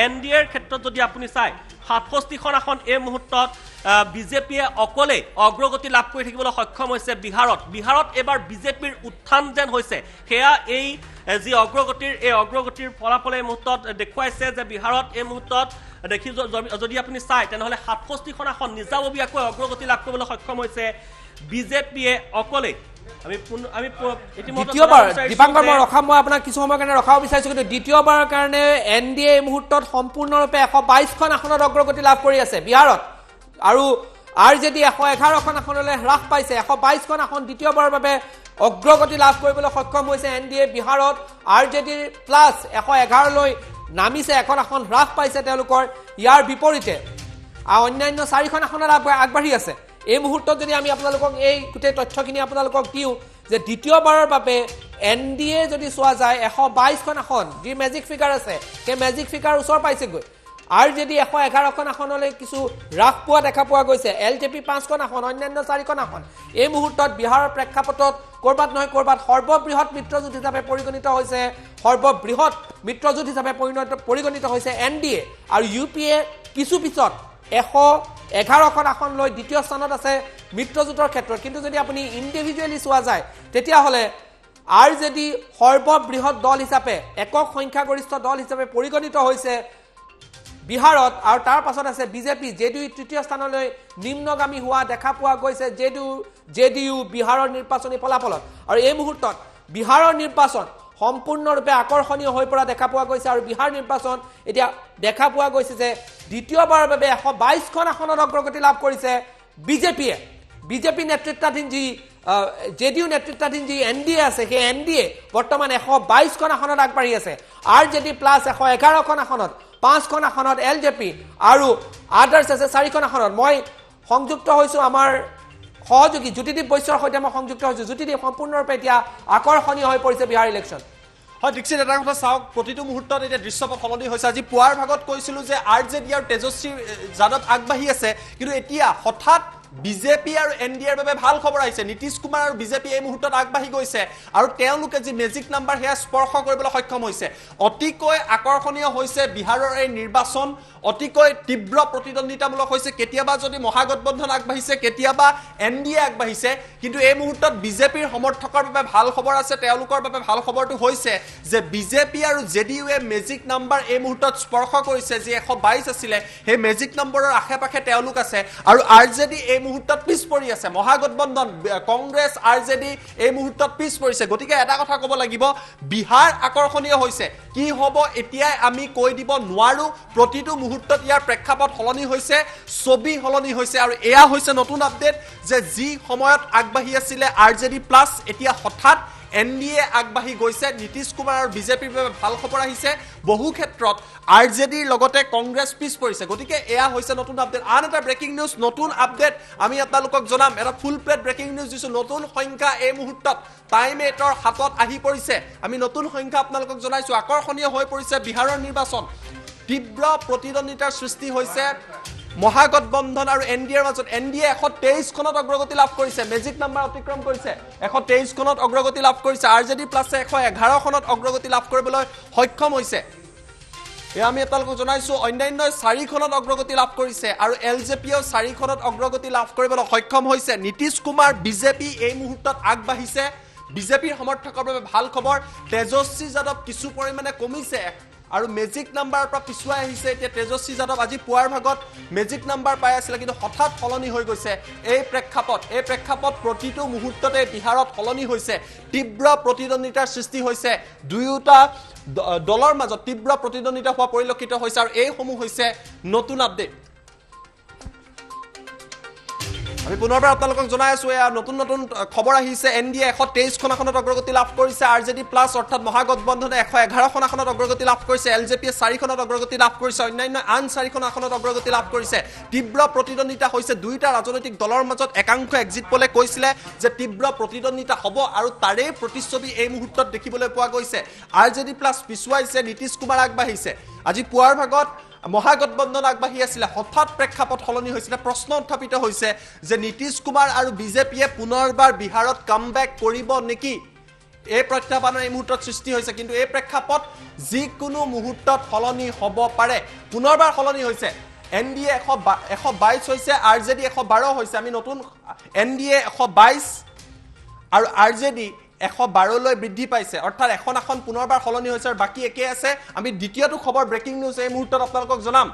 এনডিএৰ ক্ষেত্ৰত যদি আপুনি চাই 67খন আসন এই মুহূৰ্তত বিজেপিয়ে অকলে অগ্ৰগতি লাভ কৰি থাকিবলৈ সক্ষম হৈছে বিহাৰত এবাৰ বিজেপিৰ উত্থান যেন হৈছে সেয়া এই যি অগ্ৰগতিৰ ফলাফলে এই মুহূৰ্তত দেখুৱাইছে যে বিহাৰত এই মুহূৰ্তত দেখি যদি আপুনি চাই তেনেহ'লে 67খন আসন নিজাববীয়াকৈ অগ্ৰগতি লাভ কৰিবলৈ সক্ষম হৈছে বিজেপিয়ে অকলে দীপাংকৰ মই আপোনাক কিছু সময়ৰ কাৰণে ৰখাব বিচাৰিছো কিন্তু দ্বিতীয়বাৰৰ কাৰণে এনডিএ এই মুহূৰ্তত সম্পূৰ্ণৰূপে 122খন আসনত অগ্ৰগতি লাভ কৰি আছে বিহাৰত আৰু আৰজেডি 111খন আসনলৈ হ্ৰাস পাইছে 122খন আসন দ্বিতীয়বাৰৰ বাবে অগ্ৰগতি লাভ কৰিবলৈ সক্ষম হৈছে এনডিএ বিহাৰত আৰজেডিৰ প্লাছ 111লৈ নামিছে এখন আসন হ্ৰাস পাইছে তেওঁলোকৰ ইয়াৰ বিপৰীতে অন্যান্য 4খন আসনত আগবাঢ়ি আছে এই মুহূৰ্তত যদি আমি আপোনালোকক এই গোটেই তথ্যখিনি আপোনালোকক দিওঁ যে দ্বিতীয়বাৰৰ বাবে NDA যদি চোৱা যায় 122খন আসন যি মেজিক ফিগাৰ আছে সেই মেজিক ফিগাৰ ওচৰ পাইছেগৈ আৰু যদি 111খন আসনলৈ কিছু হ্ৰাস পোৱা দেখা পোৱা গৈছে LJP 5খন আসন অন্যান্য 4খন আসন এই মুহূৰ্তত বিহাৰৰ প্ৰেক্ষাপটত কৰবাত নহয় কৰবাত সৰ্ববৃহৎ মিত্ৰজোঁট হিচাপে পৰিগণিত হৈছে সৰ্ববৃহৎ মিত্ৰজোঁট হিচাপে পৰিগণিত হৈছে NDA আৰু UPA কিছু পিছত 111খন আসন লৈ দ্বিতীয় স্থানত আছে মিত্ৰজোঁটৰ ক্ষেত্ৰত কিন্তু যদি আপুনি ইণ্ডিভিজুৱেলি চোৱা যায় তেতিয়াহ'লে RJD সৰ্ববৃহৎ দল হিচাপে একক সংখ্যাগৰিষ্ঠ দল হিচাপে পৰিগণিত হৈছে বিহাৰত আৰু তাৰ পাছত আছে BJP JDU তৃতীয় স্থানলৈ নিম্নগামী হোৱা দেখা পোৱা গৈছে JDU বিহাৰৰ নিৰ্বাচনী ফলাফলত আৰু এই মুহূৰ্তত বিহাৰৰ নিৰ্বাচন সম্পূৰ্ণৰূপে আকৰ্ষণীয় হৈ পৰা দেখা পোৱা গৈছে আৰু বিহাৰ নিৰ্বাচন এতিয়া দেখা পোৱা গৈছে যে দ্বিতীয়বাৰৰ বাবে 122খন আসনত অগ্ৰগতি লাভ কৰিছে BJP নেতৃত্বাধীন যি JDU নেতৃত্বাধীন যি NDA আছে সেই NDA বৰ্তমান 122খন আসনত আগবাঢ়ি আছে RJD প্লাছ 111খন আসনত 5খন আসনত LJP আৰু আদাৰ্ছ আছে 4খন আসনত মই সংযুক্ত হৈছোঁ আমাৰ সহযোগী জ্যোতিদীপ বৈশ্যৰ সৈতে মই সংযুক্ত হৈছোঁ জ্যোতিদীপ সম্পূৰ্ণৰূপে এতিয়া আকৰ্ষণীয় হৈ পৰিছে বিহাৰ ইলেকশ্যন হয় দীক্ষিত এটা কথা চাওক প্ৰতিটো মুহূৰ্তত এতিয়া দৃশ্যপট সলনি হৈছে আজি পুৱাৰ ভাগত কৈছিলোঁ যে RJD আৰু তেজস্বী যাদৱ আগবাঢ়ি আছে কিন্তু এতিয়া হঠাৎ BJP আৰু NDAৰ বাবে ভাল খবৰ আহিছে নীতিশ কুমাৰ আৰু BJP এই মুহূৰ্তত আগবাঢ়ি গৈছে আৰু তেওঁলোকে যি মেজিক নাম্বাৰ হেয়া স্পৰ্শ কৰিবলৈ সক্ষম হৈছে অতিকৈ আকৰ্ষণীয় হৈছে বিহাৰৰ এই নিৰ্বাচন অতিকৈ তীব্ৰ প্ৰতিদ্বন্দ্বিতামূলক হৈছে কেতিয়াবা যদি মহাগঠবন্ধন আগবাঢ়িছে কেতিয়াবা NDA আগবাঢ়িছে কিন্তু এই মুহূৰ্তত BJPৰ সমৰ্থকৰ বাবে ভাল খবৰ আছে তেওঁলোকৰ বাবে ভাল খবৰটো হৈছে যে BJP আৰু JDUৱে মেজিক নাম্বাৰ এই মুহূৰ্তত স্পৰ্শ কৰিছে যি 122 আছিলে সেই মেজিক নম্বৰৰ আশে-পাশে তেওঁলোক আছে আৰু RJD এই মুহূৰ্তত পিছ পৰি আছে মহাগঠবন্ধন কংগ্ৰেছ RJD এই মুহূৰ্তত পিছ পৰিছে গতিকে এটা কথা ক'ব লাগিব বিহাৰ আকৰ্ষণীয় হৈছে কি হ'ব এতিয়াই আমি কৈ দিব নোৱাৰো প্ৰতিটো মুহূৰ্তত ইয়াৰ প্ৰেক্ষাপট সলনি হৈছে ছবি সলনি হৈছে আৰু এয়া হৈছে নতুন আপডেট যে যি সময়ত আগবাঢ়ি আছিলে RJD প্লাছ এতিয়া হঠাৎ NDA আগবাঢ়ি গৈছে নীতিশ কুমাৰ আৰু BJPৰ বাবে ভাল খবৰ আহিছে বহু ক্ষেত্ৰত RJDৰ লগতে কংগ্ৰেছ পিছ পৰিছে গতিকে এয়া হৈছে নতুন আপডেট আন এটা ব্ৰেকিং নিউজ নতুন আপডেট আমি আপোনালোকক জনাম এটা ফুল প্লেট ব্ৰেকিং নিউজ দিছো নতুন সংখ্যা এই মুহূৰ্তত টাইম 8ৰ হাতত আহি পৰিছে আমি নতুন সংখ্যা আপোনালোকক জনাইছো আকৰ্ষণীয় হৈ পৰিছে বিহাৰৰ নিৰ্বাচন তীব্ৰ প্ৰতিদ্বন্দ্বিতাৰ সৃষ্টি হৈছে মহাগঠবন্ধন আৰু NDAৰ মাজত NDA 123খনত অগ্ৰগতি লাভ কৰিছে মেজিক নাম্বাৰ অতিক্ৰম কৰিছে 123খনত অগ্ৰগতি লাভ কৰিছে RJD প্লাছে 111খনত অগ্ৰগতি লাভ কৰিবলৈ সক্ষম হৈছে এয়া আমি আপোনালোকক জনাইছো অন্যান্য 4খনত অগ্ৰগতি লাভ কৰিছে আৰু LJPও 4খনত অগ্ৰগতি লাভ কৰিবলৈ সক্ষম হৈছে নীতিশ কুমাৰ BJP এই মুহূৰ্তত আগবাঢ়িছে BJPৰ সমৰ্থকৰ বাবে ভাল খবৰ তেজস্বী যাদৱ কিছু পৰিমাণে কমিছে আৰু মেজিক নাম্বাৰৰ পৰা পিছুৱাই আহিছে এতিয়া তেজস্বী যাদৱ আজি পুৱাৰ ভাগত মেজিক নাম্বাৰ পাই আছিল কিন্তু হঠাৎ সলনি হৈ গৈছে এই প্ৰেক্ষাপট প্ৰতিটো মুহূৰ্ততে বিহাৰত সলনি হৈছে তীব্ৰ প্ৰতিদ্বন্দ্বিতাৰ সৃষ্টি হৈছে দুয়োটা দলৰ মাজত তীব্ৰ প্ৰতিদ্বন্দ্বিতা হোৱা পৰিলক্ষিত হৈছে আৰু এই সমূহ হৈছে নতুন আপডেট আমি পুনৰবাৰ আপোনালোকক জনাই আছো এয়া নতুন খবৰ আহিছে NDA 123খন আসনত অগ্ৰগতি লাভ কৰিছে RJD প্লাছ অৰ্থাৎ মহাগঠবন্ধনে 111খন আসনত অগ্ৰগতি লাভ কৰিছে LJP 4খনত অগ্ৰগতি লাভ কৰিছে অন্যান্য আন 4খন আসনত অগ্ৰগতি লাভ কৰিছে তীব্ৰ প্ৰতিদ্বন্দ্বিতা হৈছে দুইটা ৰাজনৈতিক দলৰ মাজত একাংশ এক্সিট পোলে কৈছিলে যে তীব্ৰ প্ৰতিদ্বন্দ্বিতা হ'ব আৰু তাৰে প্ৰতিচ্ছবি এই মুহূৰ্তত দেখিবলৈ পোৱা গৈছে RJD প্লাছ পিছুৱাইছে নীতিশ কুমাৰ আগবাঢ়িছে আজি পুৱাৰ ভাগত মহাগঠবন্ধন আগবাঢ়ি আছিল হঠাৎ প্ৰেক্ষাপট সলনি হৈছিল প্ৰশ্ন উত্থাপিত হৈছে যে নীতিশ কুমাৰ আৰু BJPয়ে পুনৰবাৰ বিহাৰত কামবেক কৰিব নেকি এই প্ৰত্যাহ্বানৰ এই মুহূৰ্তত সৃষ্টি হৈছে কিন্তু এই প্ৰেক্ষাপট যিকোনো মুহূৰ্তত সলনি হ'ব পাৰে পুনৰবাৰ সলনি হৈছে NDA 122 হৈছে RJD 112 হৈছে আমি নতুন NDA 122 আৰু RJD 112লৈ বৃদ্ধি পাইছে অৰ্থাৎ এখন আসন পুনৰবাৰ সলনি হৈছে আৰু বাকি একে আছে আমি দ্বিতীয়টো খবৰ ব্ৰেকিং নিউজ এই মুহূৰ্তত আপোনালোকক জনাম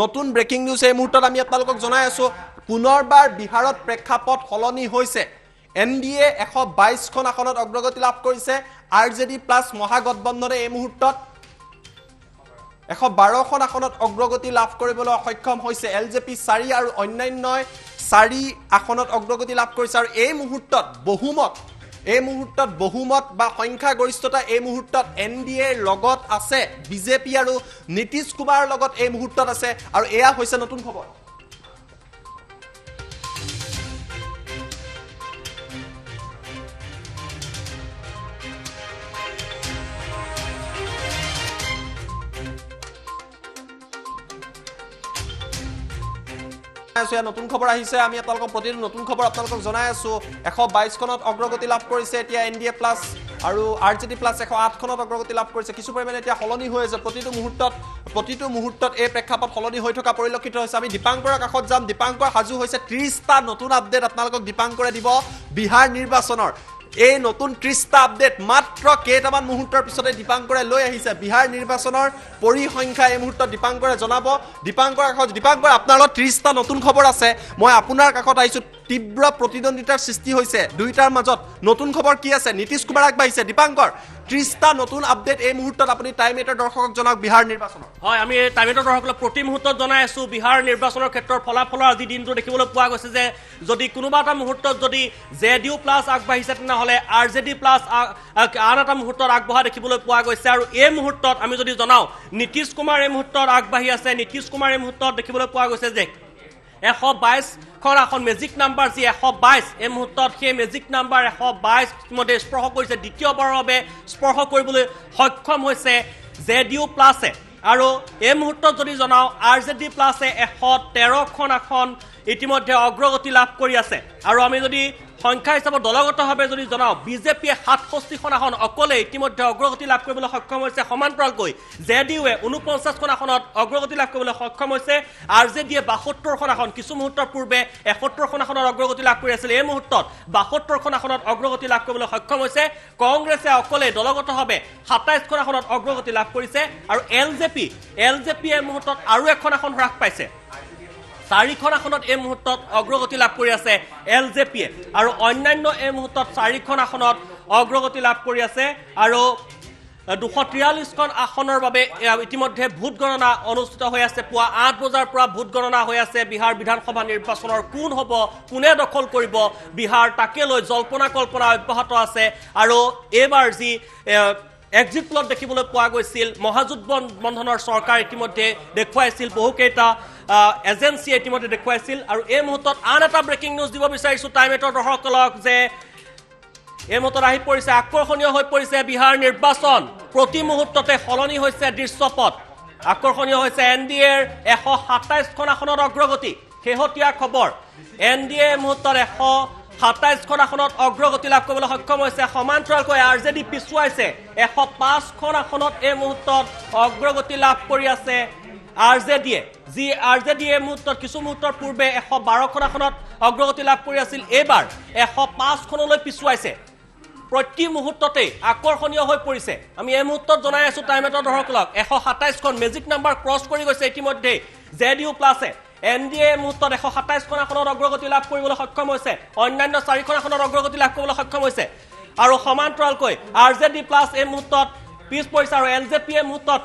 নতুন ব্ৰেকিং নিউজ এই মুহূৰ্তত আমি আপোনালোকক জনাই আছো পুনৰবাৰ বিহাৰত প্ৰেক্ষাপট সলনি হৈছে NDA 122খন আসনত অগ্ৰগতি লাভ কৰিছে RJD প্লাছ মহাগঠবন্ধনে এই মুহূৰ্তত 112খন আসনত অগ্ৰগতি লাভ কৰিবলৈ সক্ষম হৈছে LJP 4 আৰু অন্যান্য 4 আসনত অগ্ৰগতি লাভ কৰিছে আৰু এই মুহূৰ্তত বহুমত বা সংখ্যাগৰিষ্ঠতা এই মুহূৰ্তত NDAৰ লগত আছে BJP আৰু নীতিশ কুমাৰৰ লগত এই মুহূৰ্তত আছে আৰু এয়া হৈছে নতুন খবৰ নতুন খবৰ আহিছে আমি আপোনালোকক প্ৰতিটো নতুন খবৰ আপোনালোকক জনাই আছো 122 খনত অগ্ৰগতি লাভ কৰিছে এতিয়া এনডিএ প্লাছ আৰু আৰজেডি প্লাছ 108 খনত অগ্ৰগতি লাভ কৰিছে কিছু পৰিমাণে এতিয়া হলনি হৈ আছে প্ৰতিটো মুহূৰ্তত এই প্ৰেক্ষাপট হলনি হৈ থকা পৰিলক্ষিত হৈছে আমি দীপাংকৰৰ কাষত যাম দীপাংকৰ হাজু হৈছে 30টা নতুন আপডেট আপোনালোকক দীপাংকৰে দিব বিহাৰ নিৰ্বাচনৰ এই নতুন 30টা আপডেট মাত্ৰ কেইটামান মুহূৰ্তৰ পিছতে দীপাংকৰে লৈ আহিছে বিহাৰ নিৰ্বাচনৰ পৰিসংখ্যা এই মুহূৰ্তত দীপাংকৰে জনাব দীপাংকৰ কাষত দীপাংকৰ আপোনাৰ লগত 30টা নতুন খবৰ আছে মই আপোনাৰ কাষত আহিছো তীব্ৰ প্ৰতিদ্বন্দ্বিতাৰ সৃষ্টি হৈছে দুইটাৰ মাজত নতুন খবৰ কি আছে নীতিশ কুমাৰ আগবাঢ়িছে দীপাংকৰ 30টা নতুন আপডেট এই মুহূৰ্তত আপুনি টাইম এটাৰ দৰ্শকক জনাওক বিহাৰ নিৰ্বাচনৰ হয় আমি টাইম এটাৰ দৰ্শকক প্ৰতি মুহূৰ্তত জনাই আছো বিহাৰ নিৰ্বাচনৰ ক্ষেত্ৰৰ ফলাফলৰ আজি দিনটো দেখিবলৈ পোৱা গৈছে যে যদি কোনোবা এটা মুহূৰ্তত যদি জেডিইউ প্লাছ আগবাঢ়িছে তেনেহ'লে আৰজেডি প্লাছ আন এটা মুহূৰ্তত আগবঢ়া দেখিবলৈ পোৱা গৈছে আৰু এই মুহূৰ্তত আমি যদি জনাও নীতিশ কুমাৰ এই মুহূৰ্তত আগবাঢ়ি আছে নীতিশ কুমাৰ এই মুহূৰ্তত দেখিবলৈ পোৱা গৈছে যে 122 খন এখন মেজিক নাম্বাৰ যি 122 এই মুহূৰ্তত সেই মেজিক নাম্বাৰ 122 মধ্যে স্পৰ্শ কৰিছে দ্বিতীয়বাৰৰ বাবে স্পৰ্শ কৰিবলৈ সক্ষম হৈছে জেডিইউ প্লাছে আৰু এই মুহূৰ্তত যদি জনাও আৰজেডি প্লাছে 113 খন এখন ইতিমধ্যে অগ্ৰগতি লাভ কৰি আছে আৰু আমি যদি সংখ্যা হিচাপত দলগতভাৱে যদি জনাও বিজেপিয়ে 67 খন এখন অকলে ইতিমধ্যে অগ্ৰগতি লাভ কৰিবলৈ সক্ষম হৈছে সমান্তৰালকৈ জেডিইউৱে 49 খন এখনত অগ্ৰগতি লাভ কৰিবলৈ সক্ষম হৈছে আৰজেডিয়ে 72 খন এখন কিছু মুহূৰ্তৰ পূৰ্বে 71 খন এখনত অগ্ৰগতি লাভ কৰি আছিল এই মুহূৰ্তত 72 খন এখনত অগ্ৰগতি লাভ কৰিবলৈ সক্ষম হৈছে কংগ্ৰেছে অকলে দলগতভাৱে 27 খন এখনত অগ্ৰগতি লাভ কৰিছে আৰু এলজেপি এই মুহূৰ্তত আৰু এখন এখন হ্ৰাস পাইছে 4 খন এখনত এই মুহূৰ্তত অগ্ৰগতি লাভ কৰি আছে এলজেপিয়ে আৰু অন্যান্য এই মুহূৰ্তত 4 খন এখনত অগ্ৰগতি লাভ কৰি আছে আৰু 243 খন আসনৰ বাবে ইতিমধ্যে ভোট গণনা অনুষ্ঠিত হৈ আছে পুৱা 8 বজাৰ পৰা ভোট গণনা হৈ আছে বিহাৰ বিধানসভা নিৰ্বাচনৰ কোন হ'ব কোনে দখল কৰিব বিহাৰ তাকে লৈ জল্পনা কল্পনা অব্যাহত আছে আৰু এবাৰ যি এক্সিট পোলত দেখিবলৈ পোৱা গৈছিল মহাজোটবন্ধনৰ চৰকাৰ ইতিমধ্যে দেখুৱাইছিল বহুকেইটা এজেন্সিয়ে ইতিমধ্যে দেখুৱাইছিল আৰু এই মুহূৰ্তত আন এটা ব্ৰেকিং নিউজ দিব বিচাৰিছো টাইম এটৰ দৰ্শকসকলক যে এই মুহূৰ্তত আহি পৰিছে আকৰ্ষণীয় হৈ পৰিছে বিহাৰ নিৰ্বাচন প্ৰতি মুহূৰ্ততে সলনি হৈছে দৃশ্যপট আকৰ্ষণীয় হৈছে এনডিএৰ 127 খন আসনত অগ্ৰগতি শেহতীয়া খবৰ এনডিএ মুহূৰ্তত 127 খন আসনত অগ্ৰগতি লাভ কৰিবলৈ সক্ষম হৈছে সমান্তৰালকৈ আৰজেডি পিছুৱাইছে 105 খন আসনত এই মুহূৰ্তত অগ্ৰগতি লাভ কৰি আছে আৰজেডিয়ে যি আৰজেডিয়ে মুহূৰ্তত কিছু মুহূৰ্তৰ পূৰ্বে 112 খন আসনত অগ্ৰগতি লাভ কৰি আছিল এইবাৰ 105 খনলৈ পিছুৱাইছে প্ৰতি মুহূৰ্ততে আকৰ্ষণীয় হৈ পৰিছে আমি এই মুহূৰ্তত জনাই আছো টাইম এটৰ দৰ্শকসকলক 127 খন মেজিক নাম্বাৰ ক্ৰছ কৰি গৈছে ইতিমধ্যে জেডিইউ প্লাছে এনডিএ মুহূৰ্তত 127 খন আসনত অগ্ৰগতি লাভ কৰিবলৈ সক্ষম হৈছে অন্যান্য 4 খন আসনত অগ্ৰগতি লাভ কৰিবলৈ সক্ষম হৈছে আৰু সমান্তৰালকৈ আৰজেডি প্লাছ এই মুহূৰ্তত পিছ পৰিছে আৰু এলজেপি এই মুহূৰ্তত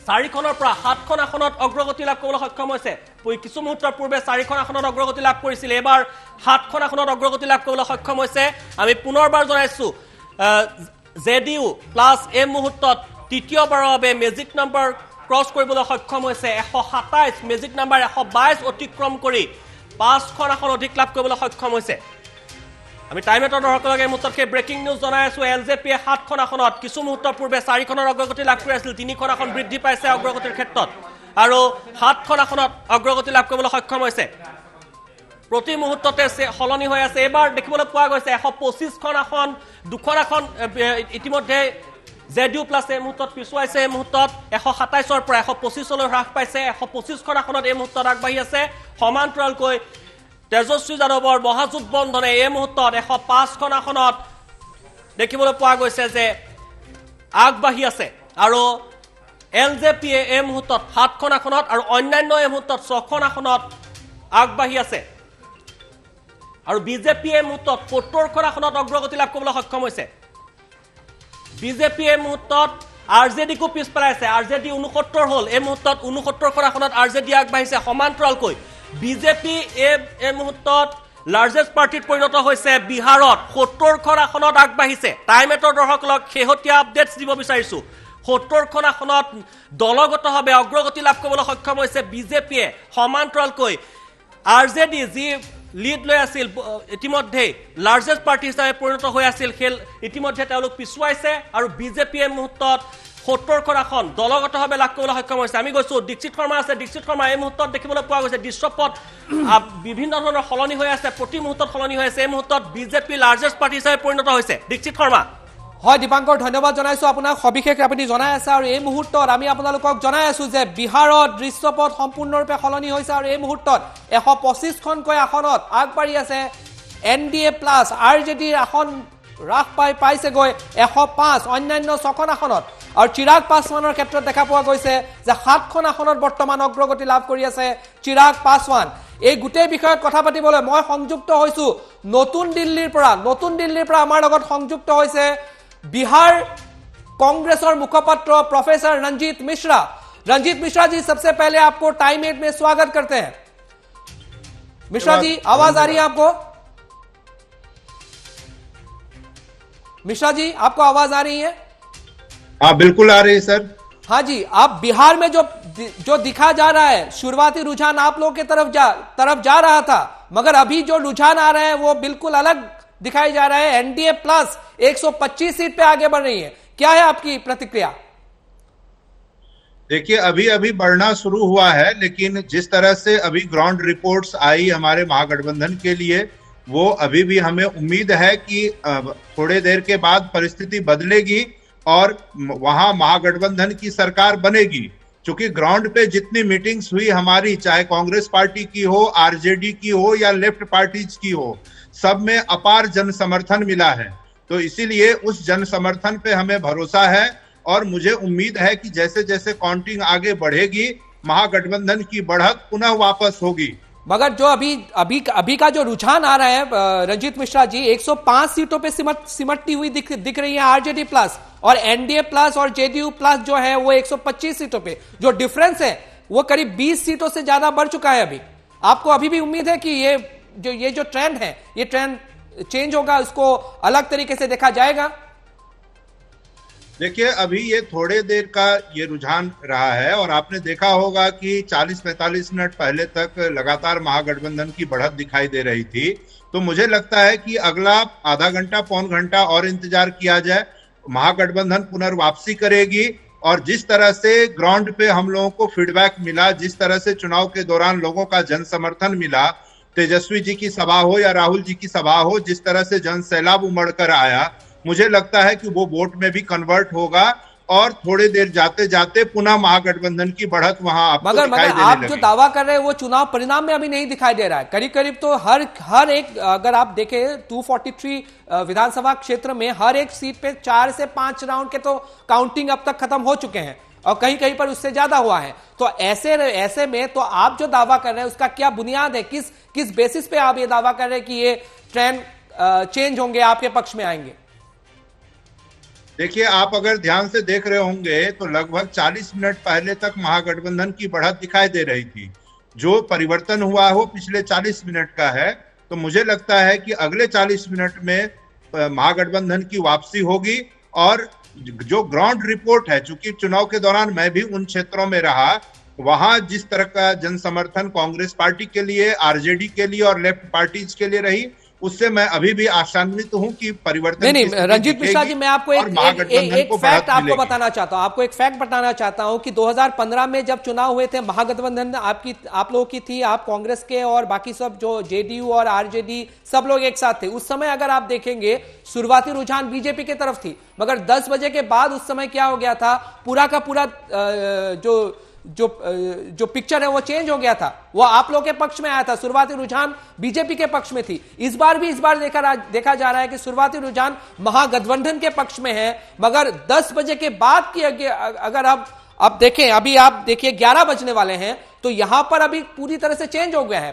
4 খনৰ পৰা 7 খন আসনত অগ্ৰগতি লাভ কৰিবলৈ সক্ষম হৈছে কিছু মুহূৰ্তৰ পূৰ্বে 4 খন আসনত অগ্ৰগতি লাভ কৰিছিল এবাৰ 7 খন আসনত অগ্ৰগতি লাভ কৰিবলৈ সক্ষম হৈছে আমি পুনৰবাৰ জনাইছো জেডিইউ প্লাছ এই মুহূৰ্তত তৃতীয়বাৰৰ বাবে মেজিক নাম্বাৰ ক্ৰছ কৰিবলৈ সক্ষম হৈছে 127 মেজিক নাম্বাৰ 122 অতিক্ৰম কৰি 5 খন আসন অধিক লাভ কৰিবলৈ সক্ষম হৈছে আমি টাইম এটৰ দৰ্শকসকলক এই মুহূৰ্তত ব্ৰেকিং নিউজ জনাই আছো এলজেপিয়ে 7 খন আসনত কিছু মুহূৰ্তৰ পূৰ্বে 4 খনৰ অগ্ৰগতি লাভ কৰি আছিল 3 খন আসন বৃদ্ধি পাইছে অগ্ৰগতিৰ ক্ষেত্ৰত আৰু 7 খন আসনত অগ্ৰগতি লাভ কৰিবলৈ সক্ষম হৈছে প্ৰতি মুহূৰ্ততে সলনি হৈ আছে এবাৰ দেখিবলৈ পোৱা গৈছে 125 খন আসন দুখন আসন ইতিমধ্যে জেডিইউ প্লাছ এই মুহূৰ্তত পিছুৱাইছে এই মুহূৰ্তত 127 ৰ পৰা 125 লৈ হ্ৰাস পাইছে 125 খন আসনত এই মুহূৰ্তত আগবাঢ়ি আছে সমান্তৰালকৈ তেজস্বী যাদৱৰ মহাজোটবন্ধনে এই মুহূৰ্তত 105 খন আসনত দেখিবলৈ পোৱা গৈছে যে আগবাঢ়ি আছে আৰু এলজেপিয়ে এই মুহূৰ্তত 7 খন আসনত আৰু অন্যান্য এই মুহূৰ্তত 6 খন আসনত আগবাঢ়ি আছে আৰু বিজেপি এই মুহূৰ্তত 70 খন আসনত অগ্ৰগতি লাভ কৰিবলৈ সক্ষম হৈছে বিজেপি এই মুহূৰ্তত আৰজেডিকো পিছ পেলাইছে আৰজেডি 69 হ'ল এই মুহূৰ্তত 69 খন আসনত আৰজেডি আগবাঢ়িছে সমান্তৰালকৈ বিজেপি এই মুহূৰ্তত লাৰ্জেষ্ট পাৰ্টিত পৰিণত হৈছে বিহাৰত 70 খন আসনত আগবাঢ়িছে টাইম এটৰ দৰ্শকসকলক শেহতীয়া আপডেটছ দিব বিচাৰিছো 70 খন আসনত দলগতভাৱে অগ্ৰগতি লাভ কৰিবলৈ সক্ষম হৈছে বিজেপিয়ে সমান্তৰালকৈ আৰজেডি যি লিড লৈ আছিল ইতিমধ্যে লাৰ্জেষ্ট পাৰ্টি হিচাপে পৰিণত হৈ আছিল খেল ইতিমধ্যে তেওঁলোক পিছুৱাইছে আৰু বিজেপিয়ে মুহূৰ্তত 70খন আসন দলগতভাৱে লাভ কৰিবলৈ সক্ষম হৈছে। আমি গৈছো দীক্ষিত শৰ্মা আছে, দীক্ষিত শৰ্মা এই মুহূৰ্তত দেখিবলৈ পোৱা গৈছে দৃশ্যপট বিভিন্ন ধৰণৰ সলনি হৈ আছে, প্ৰতি মুহূৰ্তত সলনি হৈ আছে। এই মুহূৰ্তত বিজেপি লাৰ্জেষ্ট পাৰ্টি হিচাপে পৰিণত হৈছে দীক্ষিত শৰ্মা। হয় দীপাংকৰ, ধন্যবাদ জনাইছো আপোনাক, সবিশেষ আপুনি জনাই আছে। আৰু এই মুহূৰ্তত আমি আপোনালোকক জনাই আছো যে বিহাৰত দৃশ্যপট সম্পূৰ্ণৰূপে সলনি হৈছে আৰু এই মুহূৰ্তত 125খনকৈ আসনত আগবাঢ়ি আছে NDA প্লাছ। RJDৰ আসন হ্ৰাস পাইছেগৈ 105, অন্যান্য 6খন আসনত। আৰু চিৰাগ পাছৱানৰ ক্ষেত্ৰত দেখা পোৱা গৈছে যে 7খন আসনত বৰ্তমান অগ্ৰগতি লাভ কৰি আছে চিৰাগ পাছৱান। এই গোটেই বিষয়ত কথা পাতিবলৈ মই সংযুক্ত হৈছো নতুন দিল্লীৰ পৰা আমাৰ লগত সংযুক্ত হৈছে बिहार कांग्रेस और मुखपत्र प्रोफेसर रंजीत मिश्रा जी, सबसे पहले आपको टाइम 8 में स्वागत करते हैं। मिश्रा जी, आवाज आ रही है आपको? मिश्रा जी, आपको आवाज आ रही है? हाँ बिल्कुल आ रही है सर। हाँ जी, आप बिहार में जो दिखा जा रहा है, शुरुआती रुझान आप लोगों के तरफ जा रहा था, मगर अभी जो रुझान आ रहे हैं वो बिल्कुल अलग दिखाई जा रहा है। NDA प्लस 125 सीट पे आगे बढ़ रही है, क्या है आपकी प्रतिक्रिया? देखिए अभी अभी बढ़ना शुरू हुआ है, लेकिन जिस तरह से अभी ग्राउंड रिपोर्ट्स आई हमारे महागठबंधन के लिए, वो अभी भी हमें उम्मीद है कि थोड़े देर के बाद परिस्थिति बदलेगी और वहां महागठबंधन की सरकार बनेगी। क्योंकि ग्राउंड पे जितनी मीटिंग्स हुई हमारी, चाहे कांग्रेस पार्टी की हो, RJD की हो या लेफ्ट पार्टीज की हो, सब में अपार जन समर्थन मिला है। तो इसीलिए उस जन समर्थन पे हमें भरोसा है और मुझे उम्मीद है कि जैसे जैसे काउंटिंग आगे बढ़ेगी महागठबंधन की बढ़त पुनः वापस होगी। मगर जो अभी का जो रुझान आ रहा है रंजीत मिश्रा जी, 105 सीटों पे सिमटती हुई दिख रही है RJD प्लस, और NDA प्लस और JDU प्लस जो है वो 125 सीटों पे, जो डिफरेंस है वो करीब 20 सीटों से ज्यादा बढ़ चुका है। अभी आपको अभी भी उम्मीद है कि ये जो ट्रेंड है, ये ट्रेंड चेंज होगा, उसको अलग तरीके से देखा जाएगा? देखिए अभी ये थोड़े देर का ये रुझान रहा है और आपने देखा होगा कि 40-45 मिनट पहले तक लगातार महागठबंधन की बढ़त दिखाई दे रही थी। तो मुझे लगता है कि अगला आधा घंटा पौन घंटा और इंतजार किया जाए, महागठबंधन पुनर्वापसी करेगी। और जिस तरह से ग्राउंड पे हम लोगों को फीडबैक मिला, जिस तरह से चुनाव के दौरान लोगों का जन समर्थन मिला, तेजस्वी जी की सभा हो या राहुल जी की सभा हो, जिस तरह से जन सैलाब उमड़ कर आया, मुझे लगता है कि वो वोट में भी कन्वर्ट होगा और थोड़ी देर जाते जाते पुनः महागठबंधन की बढ़त वहां आपको दिखाई देने आप लगेगी। जो दावा कर रहे हैं वो चुनाव परिणाम में अभी नहीं दिखाई दे रहा है। करीब तो हर एक, अगर आप देखें 243 विधानसभा क्षेत्र में हर एक सीट पे 4 से 5 राउंड के तो काउंटिंग अब तक खत्म हो चुके हैं और कहीं पर उससे ज्यादा हुआ है। तो ऐसे में तो आप जो दावा कर रहे हैं उसका क्या बुनियाद है? किस बेसिस पे आप ये दावा कर रहे हैं कि ये ट्रेंड चेंज होंगे, आपके पक्ष में आएंगे? देखिए आप अगर ध्यान से देख रहे होंगे तो लगभग 40 मिनट पहले तक महागठबंधन की बढ़त दिखाई दे रही थी। जो परिवर्तन हुआ हो पिछले 40 मिनट का है। तो मुझे लगता है कि अगले 40 मिनट में महागठबंधन की वापसी होगी। और जो ग्राउंड रिपोर्ट है, चूंकि चुनाव के दौरान मैं भी उन क्षेत्रों में रहा, वहां जिस तरह का जन समर्थन कांग्रेस पार्टी के लिए, RJD के लिए और लेफ्ट पार्टीज के लिए रही, उससे मैं अभी भी आशान्वित हूं कि परिवर्तन नहीं रंजीत मिश्रा जी, मैं आपको एक फैक्ट आपको बताना चाहता हूं। आपको एक फैक्ट बताना चाहता हूं कि 2015 में जब चुनाव हुए थे, महागठबंधन आप लोगों की थी, आप कांग्रेस के और बाकी सब जो JDU और RJD सब लोग एक साथ थे। उस समय अगर आप देखेंगे शुरुआती रुझान बीजेपी की तरफ थी, मगर 10 बजे के बाद उस समय क्या हो गया था, पूरा का पूरा जो पिक्चर है वो चेंज हो गया था। वो आप लोग के पक्ष में आया था, शुरुआती रुझान बीजेपी के पक्ष में थी। इस बार देखा जा रहा है कि शुरुआती रुझान महागठबंधन के पक्ष में है, मगर 10 बजे के बाद की अगर आप देखें, अभी आप देखिए 11 बजने वाले हैं, तो यहां पर अभी पूरी तरह से चेंज हो गया है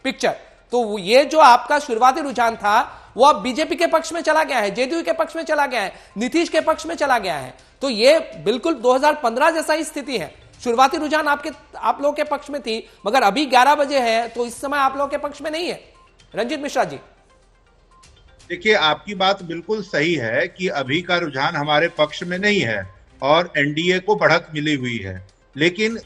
पिक्चर। तो ये जो आपका शुरुआती रुझान था वो अब बीजेपी के पक्ष में चला गया है, JDU के पक्ष में चला गया है, नीतीश के पक्ष में चला गया है। तो ये बिल्कुल 2015 जैसा ही स्थिति है। शुरुआती रुझान आप लोगों के पक्ष में थी, मगर अभी 11 बजे है, तो इस समय आप लोगों के पक्ष में नहीं है। रंजीत मिश्रा जी, देखिए आपकी बात बिल्कुल सही है कि अभी का रुझान हमारे पक्ष में नहीं है और NDA को बढ़त मिली हुई है। लेकिन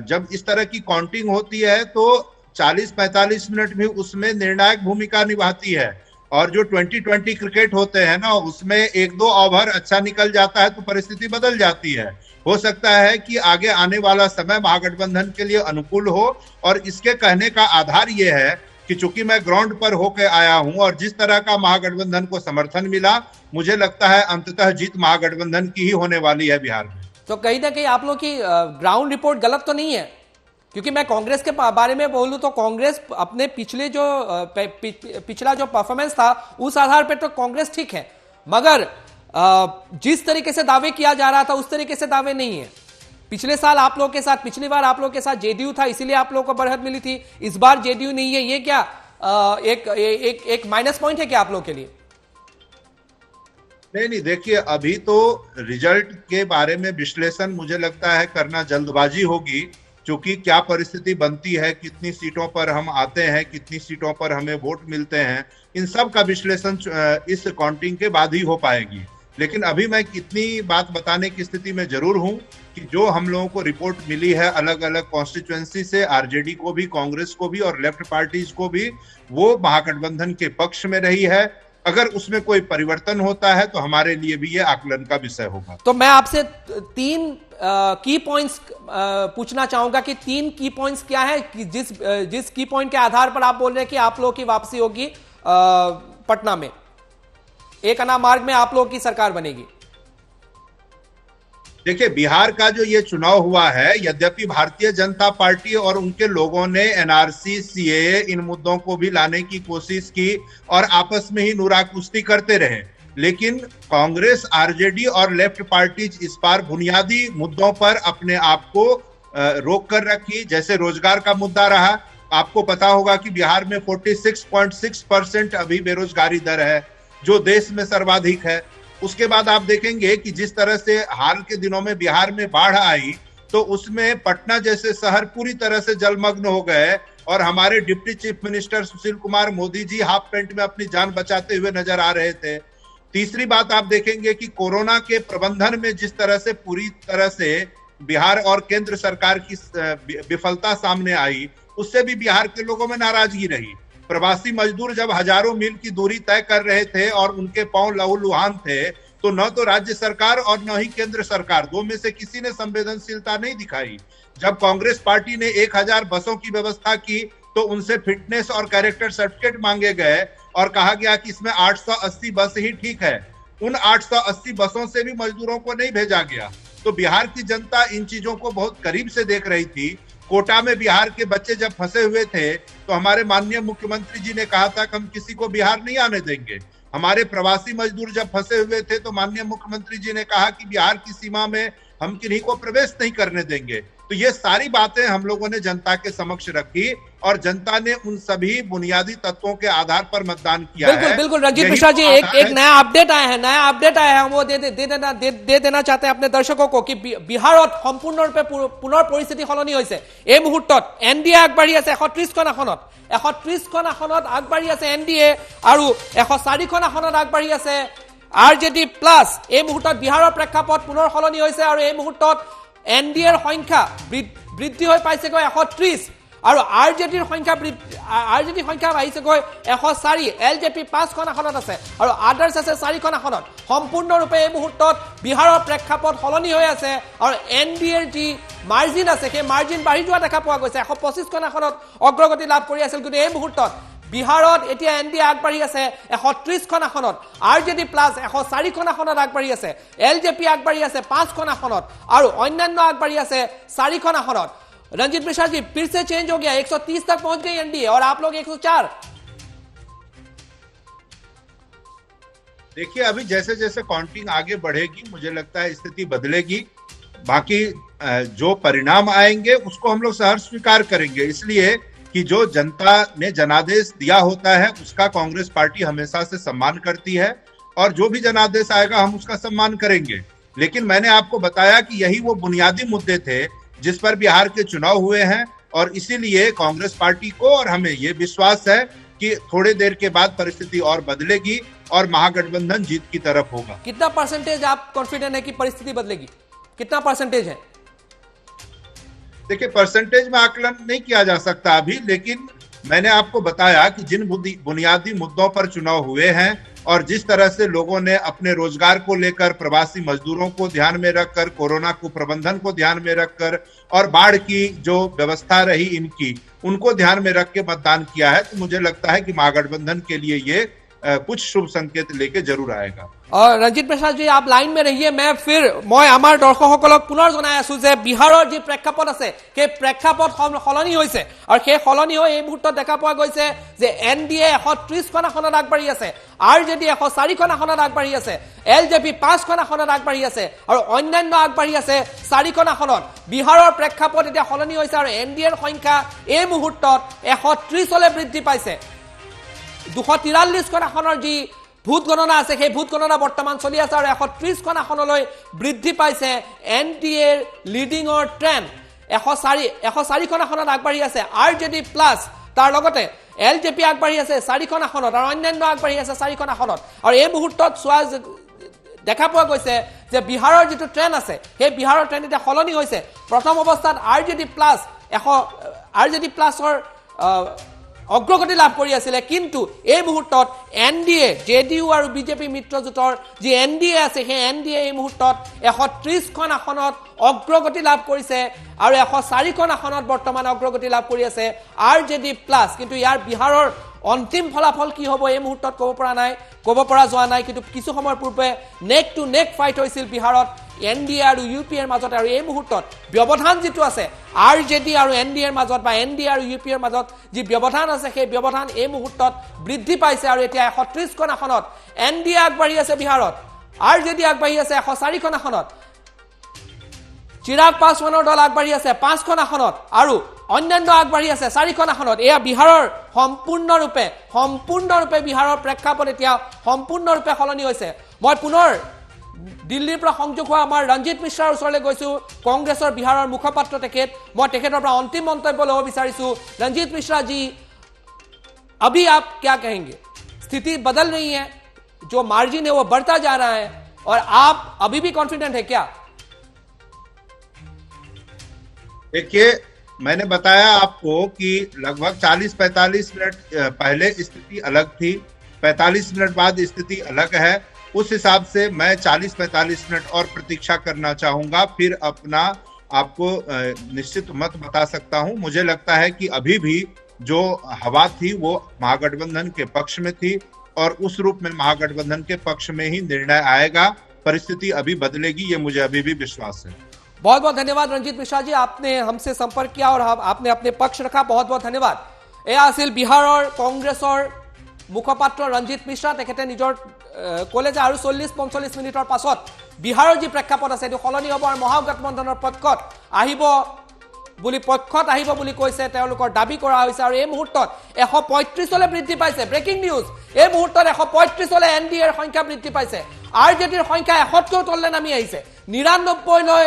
जब इस तरह की काउंटिंग होती है तो 40-45 मिनट भी उसमें निर्णायक भूमिका निभाती है। और जो 2020 क्रिकेट होते हैं ना, उसमें एक दो ओवर अच्छा निकल जाता है तो परिस्थिति बदल जाती है। हो सकता है कि आगे आने वाला समय महागठबंधन के लिए अनुकूल हो, और इसके कहने का आधार यह है कि चूंकि मैं ग्राउंड पर होकर आया हूं और जिस तरह का महागठबंधन को समर्थन मिला, मुझे लगता है अंततः जीत महागठबंधन की ही होने वाली है बिहार में। तो कहीं ना कहीं आप लोग की ग्राउंड रिपोर्ट गलत तो नहीं है? क्योंकि मैं कांग्रेस के बारे में बोलूं तो कांग्रेस अपने पिछला जो परफॉर्मेंस था उस आधार पर तो कांग्रेस ठीक है, मगर जिस तरीके से दावे किया जा रहा था उस तरीके से दावे नहीं है। पिछले साल आप लोग के साथ, पिछली बार आप लोग के साथ जेडीयू था, इसीलिए आप लोग को बढ़त मिली थी। इस बार जेडीयू नहीं है, ये क्या एक माइनस पॉइंट है क्या आप लोग के लिए? नहीं, देखिए, अभी तो रिजल्ट के बारे में विश्लेषण मुझे लगता है करना जल्दबाजी होगी, क्योंकि क्या परिस्थिति बनती है, कितनी सीटों पर हम आते हैं, कितनी सीटों पर हमें वोट मिलते हैं, इन सब का विश्लेषण इस काउंटिंग के बाद ही हो पाएगी। लेकिन अभी मैं कितनी बात बताने की स्थिति में जरूर हूं कि जो हम लोगों को रिपोर्ट मिली है अलग अलग कॉन्स्टिट्यूएंसी से, आरजेडी को भी, कांग्रेस को भी और लेफ्ट पार्टीज को भी, वो महागठबंधन के पक्ष में रही है। अगर उसमें कोई परिवर्तन होता है तो हमारे लिए भी ये आकलन का विषय होगा। तो मैं आपसे 3 की पॉइंट्स पूछना चाहूंगा कि 3 की पॉइंट्स क्या है कि जिस की पॉइंट के आधार पर आप बोल रहे हैं कि आप लोगों की वापसी होगी पटना में, एक अना मार्ग में आप लोगों की सरकार बनेगी। देखिए, बिहार का जो ये चुनाव हुआ है, यद्यपि भारतीय जनता पार्टी और उनके लोगों ने एनआरसी, सीएए, इन मुद्दों को भी लाने की कोशिश की और आपस में ही नुरा कुश्ती करते रहे, लेकिन कांग्रेस, आरजेडी और लेफ्ट पार्टीज इस बार बुनियादी मुद्दों पर अपने आप को रोक कर रखी। जैसे रोजगार का मुद्दा रहा, आपको पता होगा कि बिहार में 46.6% अभी बेरोजगारी दर है, जो देश में सर्वाधिक है। उसके बाद आप देखेंगे कि जिस तरह से हाल के दिनों में बिहार में बाढ़ आई, तो उसमें पटना जैसे शहर पूरी तरह से जलमग्न हो गए और हमारे deputy chief minister Sushil Kumar Modi ji half pant में अपनी जान बचाते हुए नजर आ रहे थे। तीसरी बात आप देखेंगे कि कोरोना के प्रबंधन में जिस तरह से पूरी तरह से बिहार और केंद्र सरकार की विफलता सामने आई, उससे भी बिहार के लोगों में नाराजगी रही। प्रवासी मजदूर जब हजारों मील की दूरी तय कर रहे थे और उनके पांव लहूलुहान थे, तो न तो राज्य सरकार और न ही केंद्र सरकार, दो में से किसी ने संवेदनशीलता नहीं दिखाई। जब कांग्रेस पार्टी ने 1000 बसों की व्यवस्था की, तो उनसे फिटनेस और कैरेक्टर सर्टिफिकेट मांगे गए और कहा गया कि इसमें 880 बस ही ठीक है। उन 880 बसों से भी मजदूरों को नहीं भेजा गया। तो बिहार की जनता इन चीजों को बहुत करीब से देख रही थी। कोटा में बिहार के बच्चे जब फंसे हुए थे, तो हमारे माननीय मुख्यमंत्री जी ने कहा था कि हम किसी को बिहार नहीं आने देंगे। हमारे प्रवासी मजदूर जब फंसे हुए थे, तो माननीय मुख्यमंत्री जी ने कहा कि बिहार की सीमा में हम किन्हीं को प्रवेश नहीं करने देंगे। तो ये सारी बातें हम लोगों ने जनता के समक्ष रखी और जनता ने उन सभी बुनियादी तत्वों के आधार पर मतदान किया है। बिल्कुल रंजीत मिश्रा जी, एक नया अपडेट आया है, हम वो दे देना चाहते हैं अपने दर्शकों को कि बिहारत सम्पूर्ण रूपे पुनर परिस्थिति सलनी होइसे। এই মুহূৰ্তত এনডিএ আগবাঢ়ি আছে 130খন আসনত, 130খন আসনত আগবাঢ়ি আছে এনডিএ আৰু 104খন আসনত আগবাঢ়ি আছে আৰজেডি প্লাস। এই মুহূৰ্তত বিহাৰৰ প্ৰেক্ষাপট পুনৰ সলনি হৈছে আৰু এই মুহূৰ্তত এনডিএৰ সংখ্যা বৃদ্ধি হৈ পাইছেগৈ 130 আৰু আৰজেডিৰ সংখ্যা আহিছেগৈ 104। এলজেপি 5খন আসনত আছে আৰু আদাৰ্ছ আছে 4খন আসনত। সম্পূৰ্ণৰূপে এই মুহূৰ্তত বিহাৰৰ প্ৰেক্ষাপট সলনি হৈ আছে আৰু এনডিএৰ যি মাৰ্জিন আছে সেই মাৰ্জিন বাঢ়ি যোৱা দেখা পোৱা গৈছে। 125খন আসনত অগ্ৰগতি লাভ কৰি আছিল, কিন্তু এই মুহূৰ্তত বিহাৰত এতিয়া এনডিএ আগবাঢ়ি আছে 130খন আসনত, আৰজেডি প্লাস 104খন আসনত আগবাঢ়ি আছে, এলজেপি আগবাঢ়ি আছে 5খন আসনত আৰু অন্যান্য আগবাঢ়ি আছে 4খন আসনত। रंजीत मिश्रा जी, फिर से चेंज हो गया, 130 तक पहुंच गई एनडीए और आप लोग 104। देखिए, अभी जैसे जैसे काउंटिंग आगे बढ़ेगी, मुझे लगता है स्थिति बदलेगी। बाकी जो परिणाम आएंगे उसको हम लोग सहर्ष स्वीकार करेंगे, इसलिए कि जो जनता ने जनादेश दिया होता है उसका कांग्रेस पार्टी हमेशा से सम्मान करती है और जो भी जनादेश आएगा हम उसका सम्मान करेंगे। लेकिन मैंने आपको बताया कि यही वो बुनियादी मुद्दे थे जिस पर बिहार के चुनाव हुए हैं और इसीलिए कांग्रेस पार्टी को और हमें ये विश्वास है कि थोड़ी देर के बाद परिस्थिति और बदलेगी और महागठबंधन जीत की तरफ होगा। कितना परसेंटेज आप कॉन्फिडेंट है कि परिस्थिति बदलेगी? कितना परसेंटेज है? देखिए, परसेंटेज में आकलन नहीं किया जा सकता अभी, लेकिन मैंने आपको बताया कि जिन बुनियादी मुद्दों पर चुनाव हुए हैं और जिस तरह से लोगों ने अपने रोजगार को लेकर, प्रवासी मजदूरों को ध्यान में रखकर, कोरोना को प्रबंधन को ध्यान में रखकर और बाढ़ की जो व्यवस्था रही इनकी, उनको ध्यान में रख के मतदान किया है, तो मुझे लगता है कि महागठबंधन के लिए ये कुछ शुभ संकेत लेके जरूर आएगा। और रंजित प्रसाद जी आप लाइन में रहिए, मैं आमार दर्शकসকলক পুনৰ জনাই আছো যে বিহাৰৰ যি প্ৰেক্ষাপট আছে সেই প্ৰেক্ষাপট সলনি হৈছে আৰু সেই সলনি হৈ এই মুহূৰ্তত দেখা পোৱা গৈছে যে এনডিএ 130খন আসনত আগবাঢ়ি আছে, আৰজেডি 104খন আসনত আগবাঢ়ি আছে, এলজেপি 5খন আসনত আগবাঢ়ি আছে আৰু অন্যান্য আগবাঢ়ি আছে 4খন আসনত। বিহাৰৰ প্ৰেক্ষাপট এতিয়া সলনি হৈছে আৰু এনডিএৰ সংখ্যা এই মুহূৰ্তত 130লৈ বৃদ্ধি পাইছে। 243খন আসনৰ যি ভোট গণনা আছে সেই ভোট গণনা বৰ্তমান চলি আছে আৰু 130খন আসনলৈ বৃদ্ধি পাইছে এনডিএৰ লিডিঙৰ ট্ৰেণ্ড। 104খন আসনত আগবাঢ়ি আছে আৰজেডি প্লাছ, তাৰ লগতে এলজেপি আগবাঢ়ি আছে 4খন আসনত আৰু অন্যান্য আগবাঢ়ি আছে 4খন আসনত। আৰু এই মুহূৰ্তত চোৱা দেখা পোৱা গৈছে যে বিহাৰৰ যিটো ট্ৰেণ্ড আছে সেই বিহাৰৰ ট্ৰেণ্ড এতিয়া সলনি হৈছে। প্ৰথম অৱস্থাত আৰজেডি প্লাছৰ অগ্ৰগতি লাভ কৰি আছিলে, কিন্তু এই মুহূৰ্তত এনডিএ, জেডিইউ আৰু বিজেপি মিত্ৰজোঁটৰ যি এনডিএ আছে সেই এনডিএ এই মুহূৰ্তত 130খন আসনত অগ্ৰগতি লাভ কৰিছে আৰু 104খন আসনত বৰ্তমান অগ্ৰগতি লাভ কৰি আছে আৰজেডি প্লাছ। কিন্তু ইয়াৰ বিহাৰৰ অন্তিম ফলাফল কি হ'ব এই মুহূৰ্তত ক'ব পৰা যোৱা নাই, কিন্তু কিছু সময়ৰ পূৰ্বে নেক টু নেক ফাইট হৈছিল বিহাৰত এনডিএ আৰু ইউপিএৰ মাজত। আৰু এই মুহূৰ্তত ব্যৱধান যিটো আছে আৰজেডি আৰু এনডিএৰ মাজত বা এনডিএ আৰু ইউপিএৰ মাজত যি ব্যৱধান আছে সেই ব্যৱধান এই মুহূৰ্তত বৃদ্ধি পাইছে আৰু এতিয়া 130খন আসনত এনডিএ আগবাঢ়ি আছে বিহাৰত, আৰজেডি আগবাঢ়ি আছে 104খন আসনত, চিৰাগ পাছৱানৰ দল আগবাঢ়ি আছে 5খন আসনত আৰু অন্যান্য আগবাঢ়ি আছে 4খন আসনত। এয়া বিহাৰৰ সম্পূৰ্ণৰূপে বিহাৰৰ প্ৰেক্ষাপট এতিয়া সম্পূৰ্ণৰূপে সলনি হৈছে। মই পুনৰ দিল্লীৰ পৰা সংযোগ হোৱা আমাৰ ৰঞ্জিত মিশ্ৰাৰ ওচৰলৈ গৈছো, কংগ্ৰেছৰ বিহাৰৰ মুখপাত্ৰ তেখেত। মই তেখেতৰ পৰা অন্তিম মন্তব্য ল'ব বিচাৰিছো। ৰঞ্জিত মিশ্ৰা जी, अभी आप क्या कहेंगे? स्थिति बदल रही है, जो मार्जिन है वो बढ़ता जा रहा है और आप अभी भी कॉन्फिडेंट है क्या? देखिए, मैंने बताया आपको कि लगभग 40-45 मिनट पहले स्थिति अलग थी, 45 मिनट बाद स्थिति अलग है। उस हिसाब से मैं 40-45 मिनट और प्रतीक्षा करना चाहूंगा, फिर अपना आपको निश्चित मत बता सकता हूं। मुझे लगता है कि अभी भी जो हवा थी वो महागठबंधन के पक्ष में थी और उस रूप में महागठबंधन के पक्ष में ही निर्णय आएगा। परिस्थिति अभी बदलेगी, ये मुझे अभी भी विश्वास है। बहुत बहुत धन्यवाद रंजित मिश्रा जी, आपने हमसे संपर्क किया और आपने अपने पक्ष रखा। बहुत बहुत धन्यवाद। এয়া আছিল বিহাৰৰ কংগ্ৰেছৰ মুখপাত্ৰ ৰঞ্জিত মিশ্ৰা। তেখেতে নিজৰ ক'লে যে আৰু 40-45 মিনিটৰ পাছত বিহাৰৰ যি প্ৰেক্ষাপট আছে এইটো সলনি হ'ব আৰু মহাগঠবন্ধনৰ পক্ষত আহিব বুলি কৈছে, তেওঁলোকৰ দাবী কৰা হৈছে। আৰু এই মুহূৰ্তত 135লৈ বৃদ্ধি পাইছে। ব্ৰেকিং নিউজ, এই মুহূৰ্তত 135লৈ এনডিএৰ সংখ্যা বৃদ্ধি পাইছে, আৰজেডিৰ সংখ্যা 100তকৈ তললৈ নামি আহিছে, 99লৈ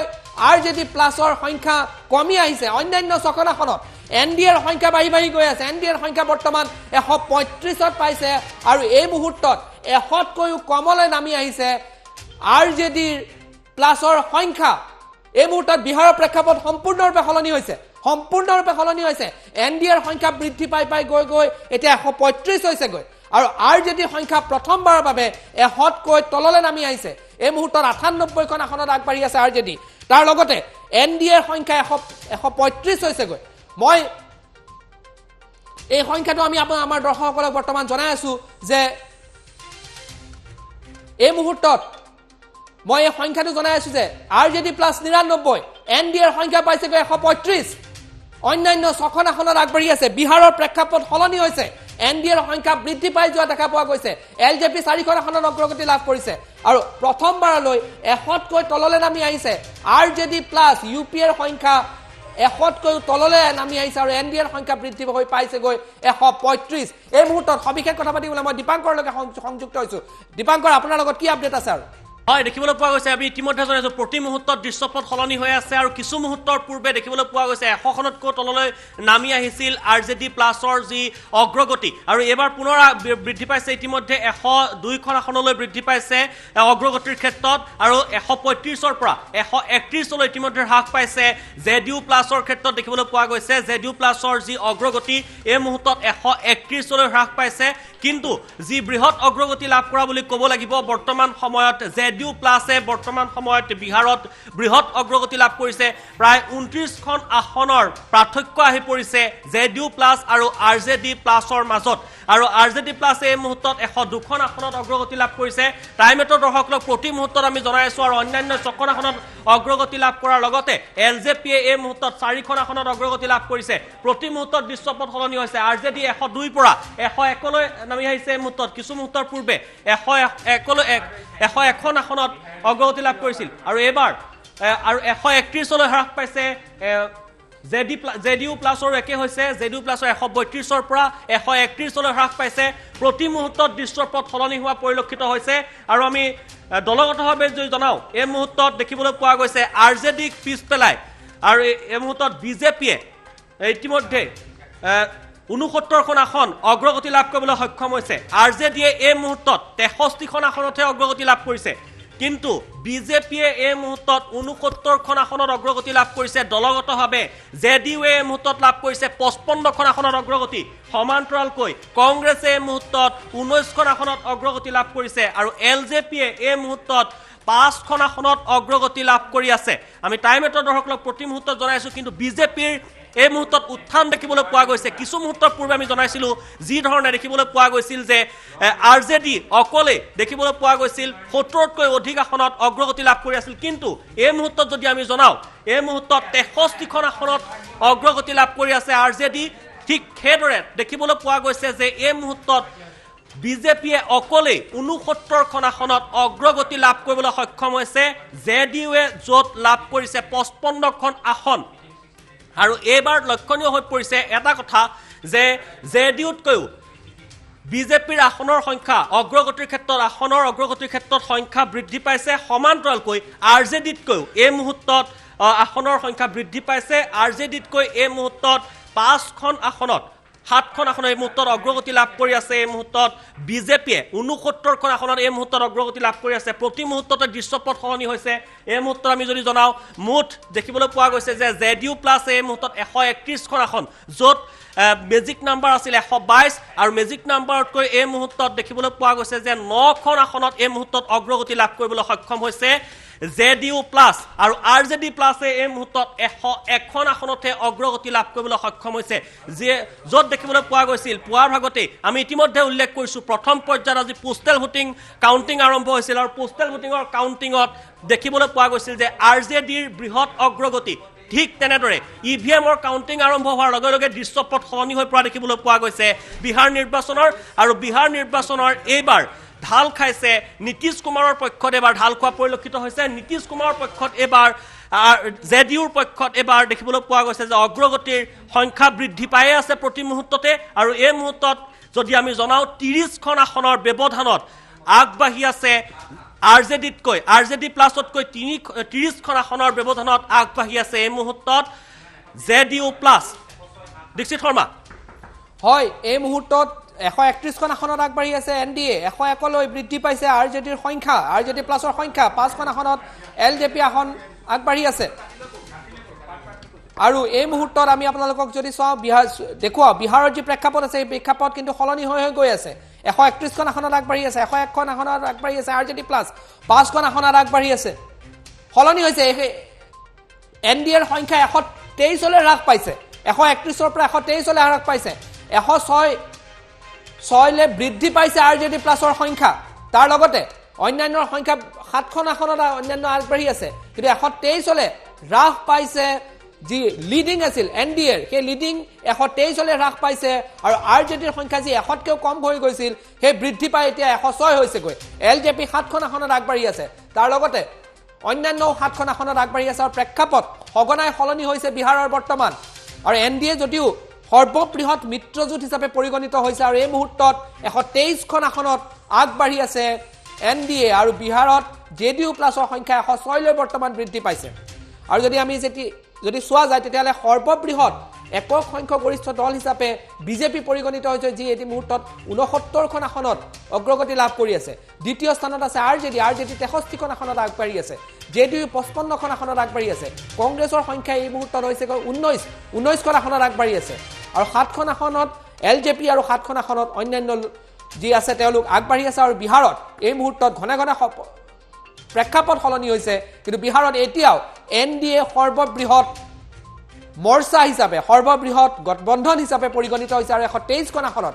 আৰজেডি প্লাছৰ সংখ্যা কমি আহিছে। অন্যান্য 6খন আসনত এনডিএৰ সংখ্যা বাঢ়ি গৈ আছে। এনডিএৰ সংখ্যা বৰ্তমান 135ত পাইছে আৰু এই মুহূৰ্তত 100তকৈও কমলৈ নামি আহিছে আৰজেডিৰ প্লাছৰ সংখ্যা। এই মুহূৰ্তত বিহাৰৰ প্ৰেক্ষাপট সম্পূৰ্ণৰূপে সলনি হৈছে। এনডিএৰ সংখ্যা বৃদ্ধি পাই গৈ এতিয়া 135 হৈছেগৈ আৰু আৰজেডিৰ সংখ্যা প্ৰথমবাৰৰ বাবে 100তকৈ তললৈ নামি আহিছে। এই মুহূৰ্তত 98খন আসনত আগবাঢ়ি আছে আৰজেডি, তাৰ লগতে এনডিএৰ সংখ্যা 135 হৈছেগৈ। মই এই সংখ্যাটো আমি আমাৰ দৰ্শকসকলক বৰ্তমান জনাই আছো যে এই মুহূৰ্তত মই এই সংখ্যাটো জনাই আছো যে আৰজেডি প্লাছ 99, এনডিএৰ সংখ্যা পাইছেগৈ 135, অন্যান্য 6খন আসনত আগবাঢ়ি আছে। বিহাৰৰ প্ৰেক্ষাপট সলনি হৈছে, এনডিএৰ সংখ্যা বৃদ্ধি পাই যোৱা দেখা পোৱা গৈছে। এলজেপি 4খন আসনত অগ্ৰগতি লাভ কৰিছে আৰু প্ৰথমবাৰলৈ 100তকৈ তললৈ নামি আহিছে আৰজেডি প্লাছ। ইউপিএৰ সংখ্যা 100তকৈ তললৈ নামি আহিছে আৰু এনডিএৰ সংখ্যা বৃদ্ধি হৈ পাইছেগৈ 135। এই মুহূৰ্তত সবিশেষ কথা পাতিবলৈ মই দীপাংকৰলৈকে সংযুক্ত হৈছো। দীপাংকৰ, আপোনাৰ লগত কি আপডেট আছে? আৰু হয় দেখিবলৈ পোৱা গৈছে আমি ইতিমধ্যে জনাইছো প্ৰতি মুহূৰ্তত দৃশ্যপট সলনি হৈ আছে আৰু কিছু মুহূৰ্তৰ পূৰ্বে দেখিবলৈ পোৱা গৈছে 100খনতকৈ তললৈ নামি আহিছিল আৰজেডি প্লাছৰ যি অগ্ৰগতি আৰু এবাৰ পুনৰ বৃদ্ধি পাইছে ইতিমধ্যে 102খন আসনলৈ বৃদ্ধি পাইছে অগ্ৰগতিৰ ক্ষেত্ৰত আৰু 135ৰ পৰা 131লৈ ইতিমধ্যে হ্ৰাস পাইছে জেডিইউ প্লাছৰ ক্ষেত্ৰত দেখিবলৈ পোৱা গৈছে জেডিইউ প্লাছৰ যি অগ্ৰগতি এই মুহূৰ্তত 131লৈ হ্ৰাস পাইছে কিন্তু যি বৃহৎ অগ্ৰগতি লাভ কৰা বুলি ক'ব লাগিব বৰ্তমান সময়ত জেডিইউ প্লাছে বৰ্তমান সময়ত বিহাৰত বৃহৎ অগ্ৰগতি লাভ কৰিছে প্ৰায় 29খন আসনৰ পাৰ্থক্য আহি পৰিছে জেডিইউ প্লাছ আৰু আৰজেডি প্লাছৰ মাজত আৰু আৰজেডি প্লাছে এই মুহূৰ্তত 102খন আসনত অগ্ৰগতি লাভ কৰিছে টাইমেটৰ দৰ্শকক প্ৰতি মুহূৰ্তত আমি জনাই আছো আৰু অন্যান্য 6খন আসনত অগ্ৰগতি লাভ কৰাৰ লগতে এলজেপিয়ে এই মুহূৰ্তত 4খন আসনত অগ্ৰগতি লাভ কৰিছে প্ৰতি মুহূৰ্তত দৃশ্যপট সলনি হৈছে আৰজেডি 102 পৰা 101লৈ নামি আহিছে এই মুহূৰ্তত কিছু মুহূৰ্তৰ পূৰ্বে 101খন আসনত অগ্ৰগতি লাভ কৰিছিল আৰু এবাৰ আৰু 131লৈ হ্ৰাস পাইছে জেডিইউ প্লাছৰ একে হৈছে জেডিইউ প্লাছৰ 132ৰ পৰা 131লৈ হ্ৰাস পাইছে প্ৰতি মুহূৰ্তত দৃশ্যপট সলনি হোৱা পৰিলক্ষিত হৈছে আৰু আমি দলগতভাৱে যদি জনাও এই মুহূৰ্তত দেখিবলৈ পোৱা গৈছে আৰজেডিক পিছ পেলাই আৰু এই মুহূৰ্তত বিজেপিয়ে ইতিমধ্যে 69খন আসন অগ্ৰগতি লাভ কৰিবলৈ সক্ষম হৈছে আৰজেডিয়ে এই মুহূৰ্তত 63খন আসনতহে অগ্ৰগতি লাভ কৰিছে কিন্তু বিজেপিয়ে এই মুহূৰ্তত 69খন আসনত অগ্ৰগতি লাভ কৰিছে দলগতভাৱে জেডিইউৱে এই মুহূৰ্তত লাভ কৰিছে 55খন আসনত অগ্ৰগতি সমান্তৰালকৈ কংগ্ৰেছে এই মুহূৰ্তত 19খন আসনত অগ্ৰগতি লাভ কৰিছে আৰু এলজেপিয়ে এই মুহূৰ্তত 5খন আসনত অগ্ৰগতি লাভ কৰি আছে আমি টাইমেটৰ দৰ্শকক প্ৰতি মুহূৰ্তত জনাইছো কিন্তু বিজেপিৰ এই মুহূৰ্তত উত্থান দেখিবলৈ পোৱা গৈছে কিছু মুহূৰ্তৰ পূৰ্বে আমি জনাইছিলো যি ধৰণে দেখিবলৈ পোৱা গৈছিল যে আৰজেডি অকলে দেখিবলৈ পোৱা গৈছিল 70তকৈ অধিক আসনত অগ্ৰগতি লাভ কৰি আছিল কিন্তু এই মুহূৰ্তত যদি আমি জনাও এই মুহূৰ্তত 63খন আসনত অগ্ৰগতি লাভ কৰি আছে আৰজেডি ঠিক সেইদৰে দেখিবলৈ পোৱা গৈছে যে এই মুহূৰ্তত বিজেপিয়ে অকলে 69খন আসনত অগ্ৰগতি লাভ কৰিবলৈ সক্ষম হৈছে জেডিইউৱে য'ত লাভ কৰিছে 55খন আসন আৰু এবাৰ লক্ষণীয় হৈ পৰিছে এটা কথা যে জেডিইউতকৈও বিজেপিৰ আসনৰ সংখ্যা অগ্ৰগতিৰ ক্ষেত্ৰত আসনৰ অগ্ৰগতিৰ ক্ষেত্ৰত সংখ্যা বৃদ্ধি পাইছে সমান্তৰালকৈ আৰজেডিতকৈও এই মুহূৰ্তত আসনৰ সংখ্যা বৃদ্ধি পাইছে আৰজেডিতকৈ এই মুহূৰ্তত 5খন আসনত 7খন আসনত এই মুহূৰ্তত অগ্ৰগতি লাভ কৰি আছে এই মুহূৰ্তত বিজেপিয়ে 69খন আসনত এই মুহূৰ্তত অগ্ৰগতি লাভ কৰি আছে প্ৰতি মুহূৰ্ততে দৃশ্যপট সলনি হৈছে এই মুহূৰ্তত আমি যদি জনাও মুঠ দেখিবলৈ পোৱা গৈছে যে জেডিইউ প্লাছ এই মুহূৰ্তত 131খন আসন য'ত মেজিক নাম্বাৰ আছিল 122 আৰু মেজিক নাম্বাৰতকৈ এই মুহূৰ্তত দেখিবলৈ পোৱা গৈছে যে 9খন আসনত এই মুহূৰ্তত অগ্ৰগতি লাভ কৰিবলৈ সক্ষম হৈছে জেডিইউ প্লাছ আৰু আৰজেডি প্লাছে এই মুহূৰ্তত 101খন আসনতে অগ্ৰগতি লাভ কৰিবলৈ সক্ষম হৈছে য'ত দেখিবলৈ পোৱা গৈছিল পুৱাৰ ভাগতে আমি ইতিমধ্যে উল্লেখ কৰিছোঁ প্ৰথম পৰ্যায়ত আজি পোষ্টেল ভোটিং কাউণ্টিং আৰম্ভ হৈছিল আৰু পোষ্টেল ভোটিঙৰ কাউণ্টিঙত দেখিবলৈ পোৱা গৈছিল যে আৰজেডিৰ বৃহৎ অগ্ৰগতি ঠিক তেনেদৰে ইভিএমৰ কাউণ্টিং আৰম্ভ হোৱাৰ লগে লগে দৃশ্যপট সলনি হৈ পৰা দেখিবলৈ পোৱা গৈছে বিহাৰ নিৰ্বাচনৰ আৰু বিহাৰ নিৰ্বাচনৰ এইবাৰ ঢাল খাইছে নীতিশ কুমাৰৰ পক্ষত এবাৰ ঢাল খোৱা পৰিলক্ষিত হৈছে নীতিশ কুমাৰৰ পক্ষত এবাৰ জেডিইউৰ পক্ষত এবাৰ দেখিবলৈ পোৱা গৈছে যে অগ্ৰগতিৰ সংখ্যা বৃদ্ধি পায়ে আছে প্ৰতি মুহূৰ্ততে আৰু এই মুহূৰ্তত যদি আমি জনাও 30খন আসনৰ ব্যৱধানত আগবাঢ়ি আছে আৰজেডি প্লাছতকৈ 30খন আসনৰ ব্যৱধানত আগবাঢ়ি আছে এই মুহূৰ্তত জেডিইউ প্লাছ দীক্ষিত শৰ্মা হয় এই মুহূৰ্তত 131খন আসনত আগবাঢ়ি আছে এনডিএ 101লৈ বৃদ্ধি পাইছে আৰজেডিৰ সংখ্যা আৰজেডি প্লাছৰ সংখ্যা 5খন আসনত এলজেপি আসন আগবাঢ়ি আছে আৰু এই মুহূৰ্তত আমি আপোনালোকক যদি চাওঁ দেখুৱাও বিহাৰৰ যি প্ৰেক্ষাপট আছে এই প্ৰেক্ষাপট কিন্তু সলনি হৈ গৈ আছে 131খন আসনত আগবাঢ়ি আছে 101খন আসনত আগবাঢ়ি আছে আৰজেডি প্লাছ 5খন আসনত আগবাঢ়ি আছে সলনি হৈছে এনডিএৰ সংখ্যা 123লৈ হ্ৰাস পাইছে 131ৰ পৰা 123লৈ হ্ৰাস পাইছে 106লৈ বৃদ্ধি পাইছে আৰজেডি প্লাছৰ সংখ্যা তাৰ লগতে অন্যান্য সংখ্যা 7খন আসনত অন্যান্য আগবাঢ়ি আছে কিন্তু 123লৈ হ্ৰাস পাইছে যি লিডিং আছিল এনডিএৰ সেই লিডিং 123লৈ হ্ৰাস পাইছে আৰু আৰজেডিৰ সংখ্যা যি 100তকৈও কম হৈ গৈছিল সেই বৃদ্ধি পাই এতিয়া 106 হৈছেগৈ এলজেপি 7খন আসনত আগবাঢ়ি আছে তাৰ লগতে অন্যান্য 7খন আসনত আগবাঢ়ি আছে আৰু প্ৰেক্ষাপট সঘনাই সলনি হৈছে বিহাৰৰ বৰ্তমান আৰু এনডিএ যদিও সৰ্ববৃহৎ মিত্ৰজোঁট হিচাপে পৰিগণিত হৈছে আৰু এই মুহূৰ্তত 123খন আসনত আগবাঢ়ি আছে NDA আৰু বিহাৰত JDU প্লাছৰ সংখ্যা 106 লৈ বৰ্তমান বৃদ্ধি পাইছে আৰু যদি চোৱা যায় তেতিয়াহ'লে সৰ্ববৃহৎ একক সংখ্যাগৰিষ্ঠ দল হিচাপে বিজেপি পৰিগণিত হৈছে যি এই মুহূৰ্তত 69খন আসনত অগ্ৰগতি লাভ কৰি আছে দ্বিতীয় স্থানত আছে RJD 63খন আসনত আগবাঢ়ি আছে JDU 55খন আসনত আগবাঢ়ি আছে কংগ্ৰেছৰ সংখ্যা এই মুহূৰ্তত হৈছে 19খন আসনত আগবাঢ়ি আছে আৰু 7খন আসনত LJP আৰু 7খন আসনত অন্যান্য যি আছে তেওঁলোক আগবাঢ়ি আছে আৰু বিহাৰত এই মুহূৰ্তত ঘনে ঘনে প্ৰেক্ষাপট সলনি হৈছে কিন্তু বিহাৰত এতিয়াও NDA সৰ্ববৃহৎ মৰ্চা হিচাপে সৰ্ববৃহৎ গঠবন্ধন হিচাপে পৰিগণিত হৈছে আৰু 123খন আসনত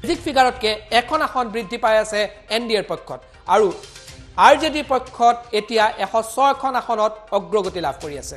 মেজিক ফিগাৰতকে এখন আসন বৃদ্ধি পাই আছে NDAৰ পক্ষত আৰু RJD পক্ষত এতিয়া 106খন আসনত অগ্ৰগতি লাভ কৰি আছে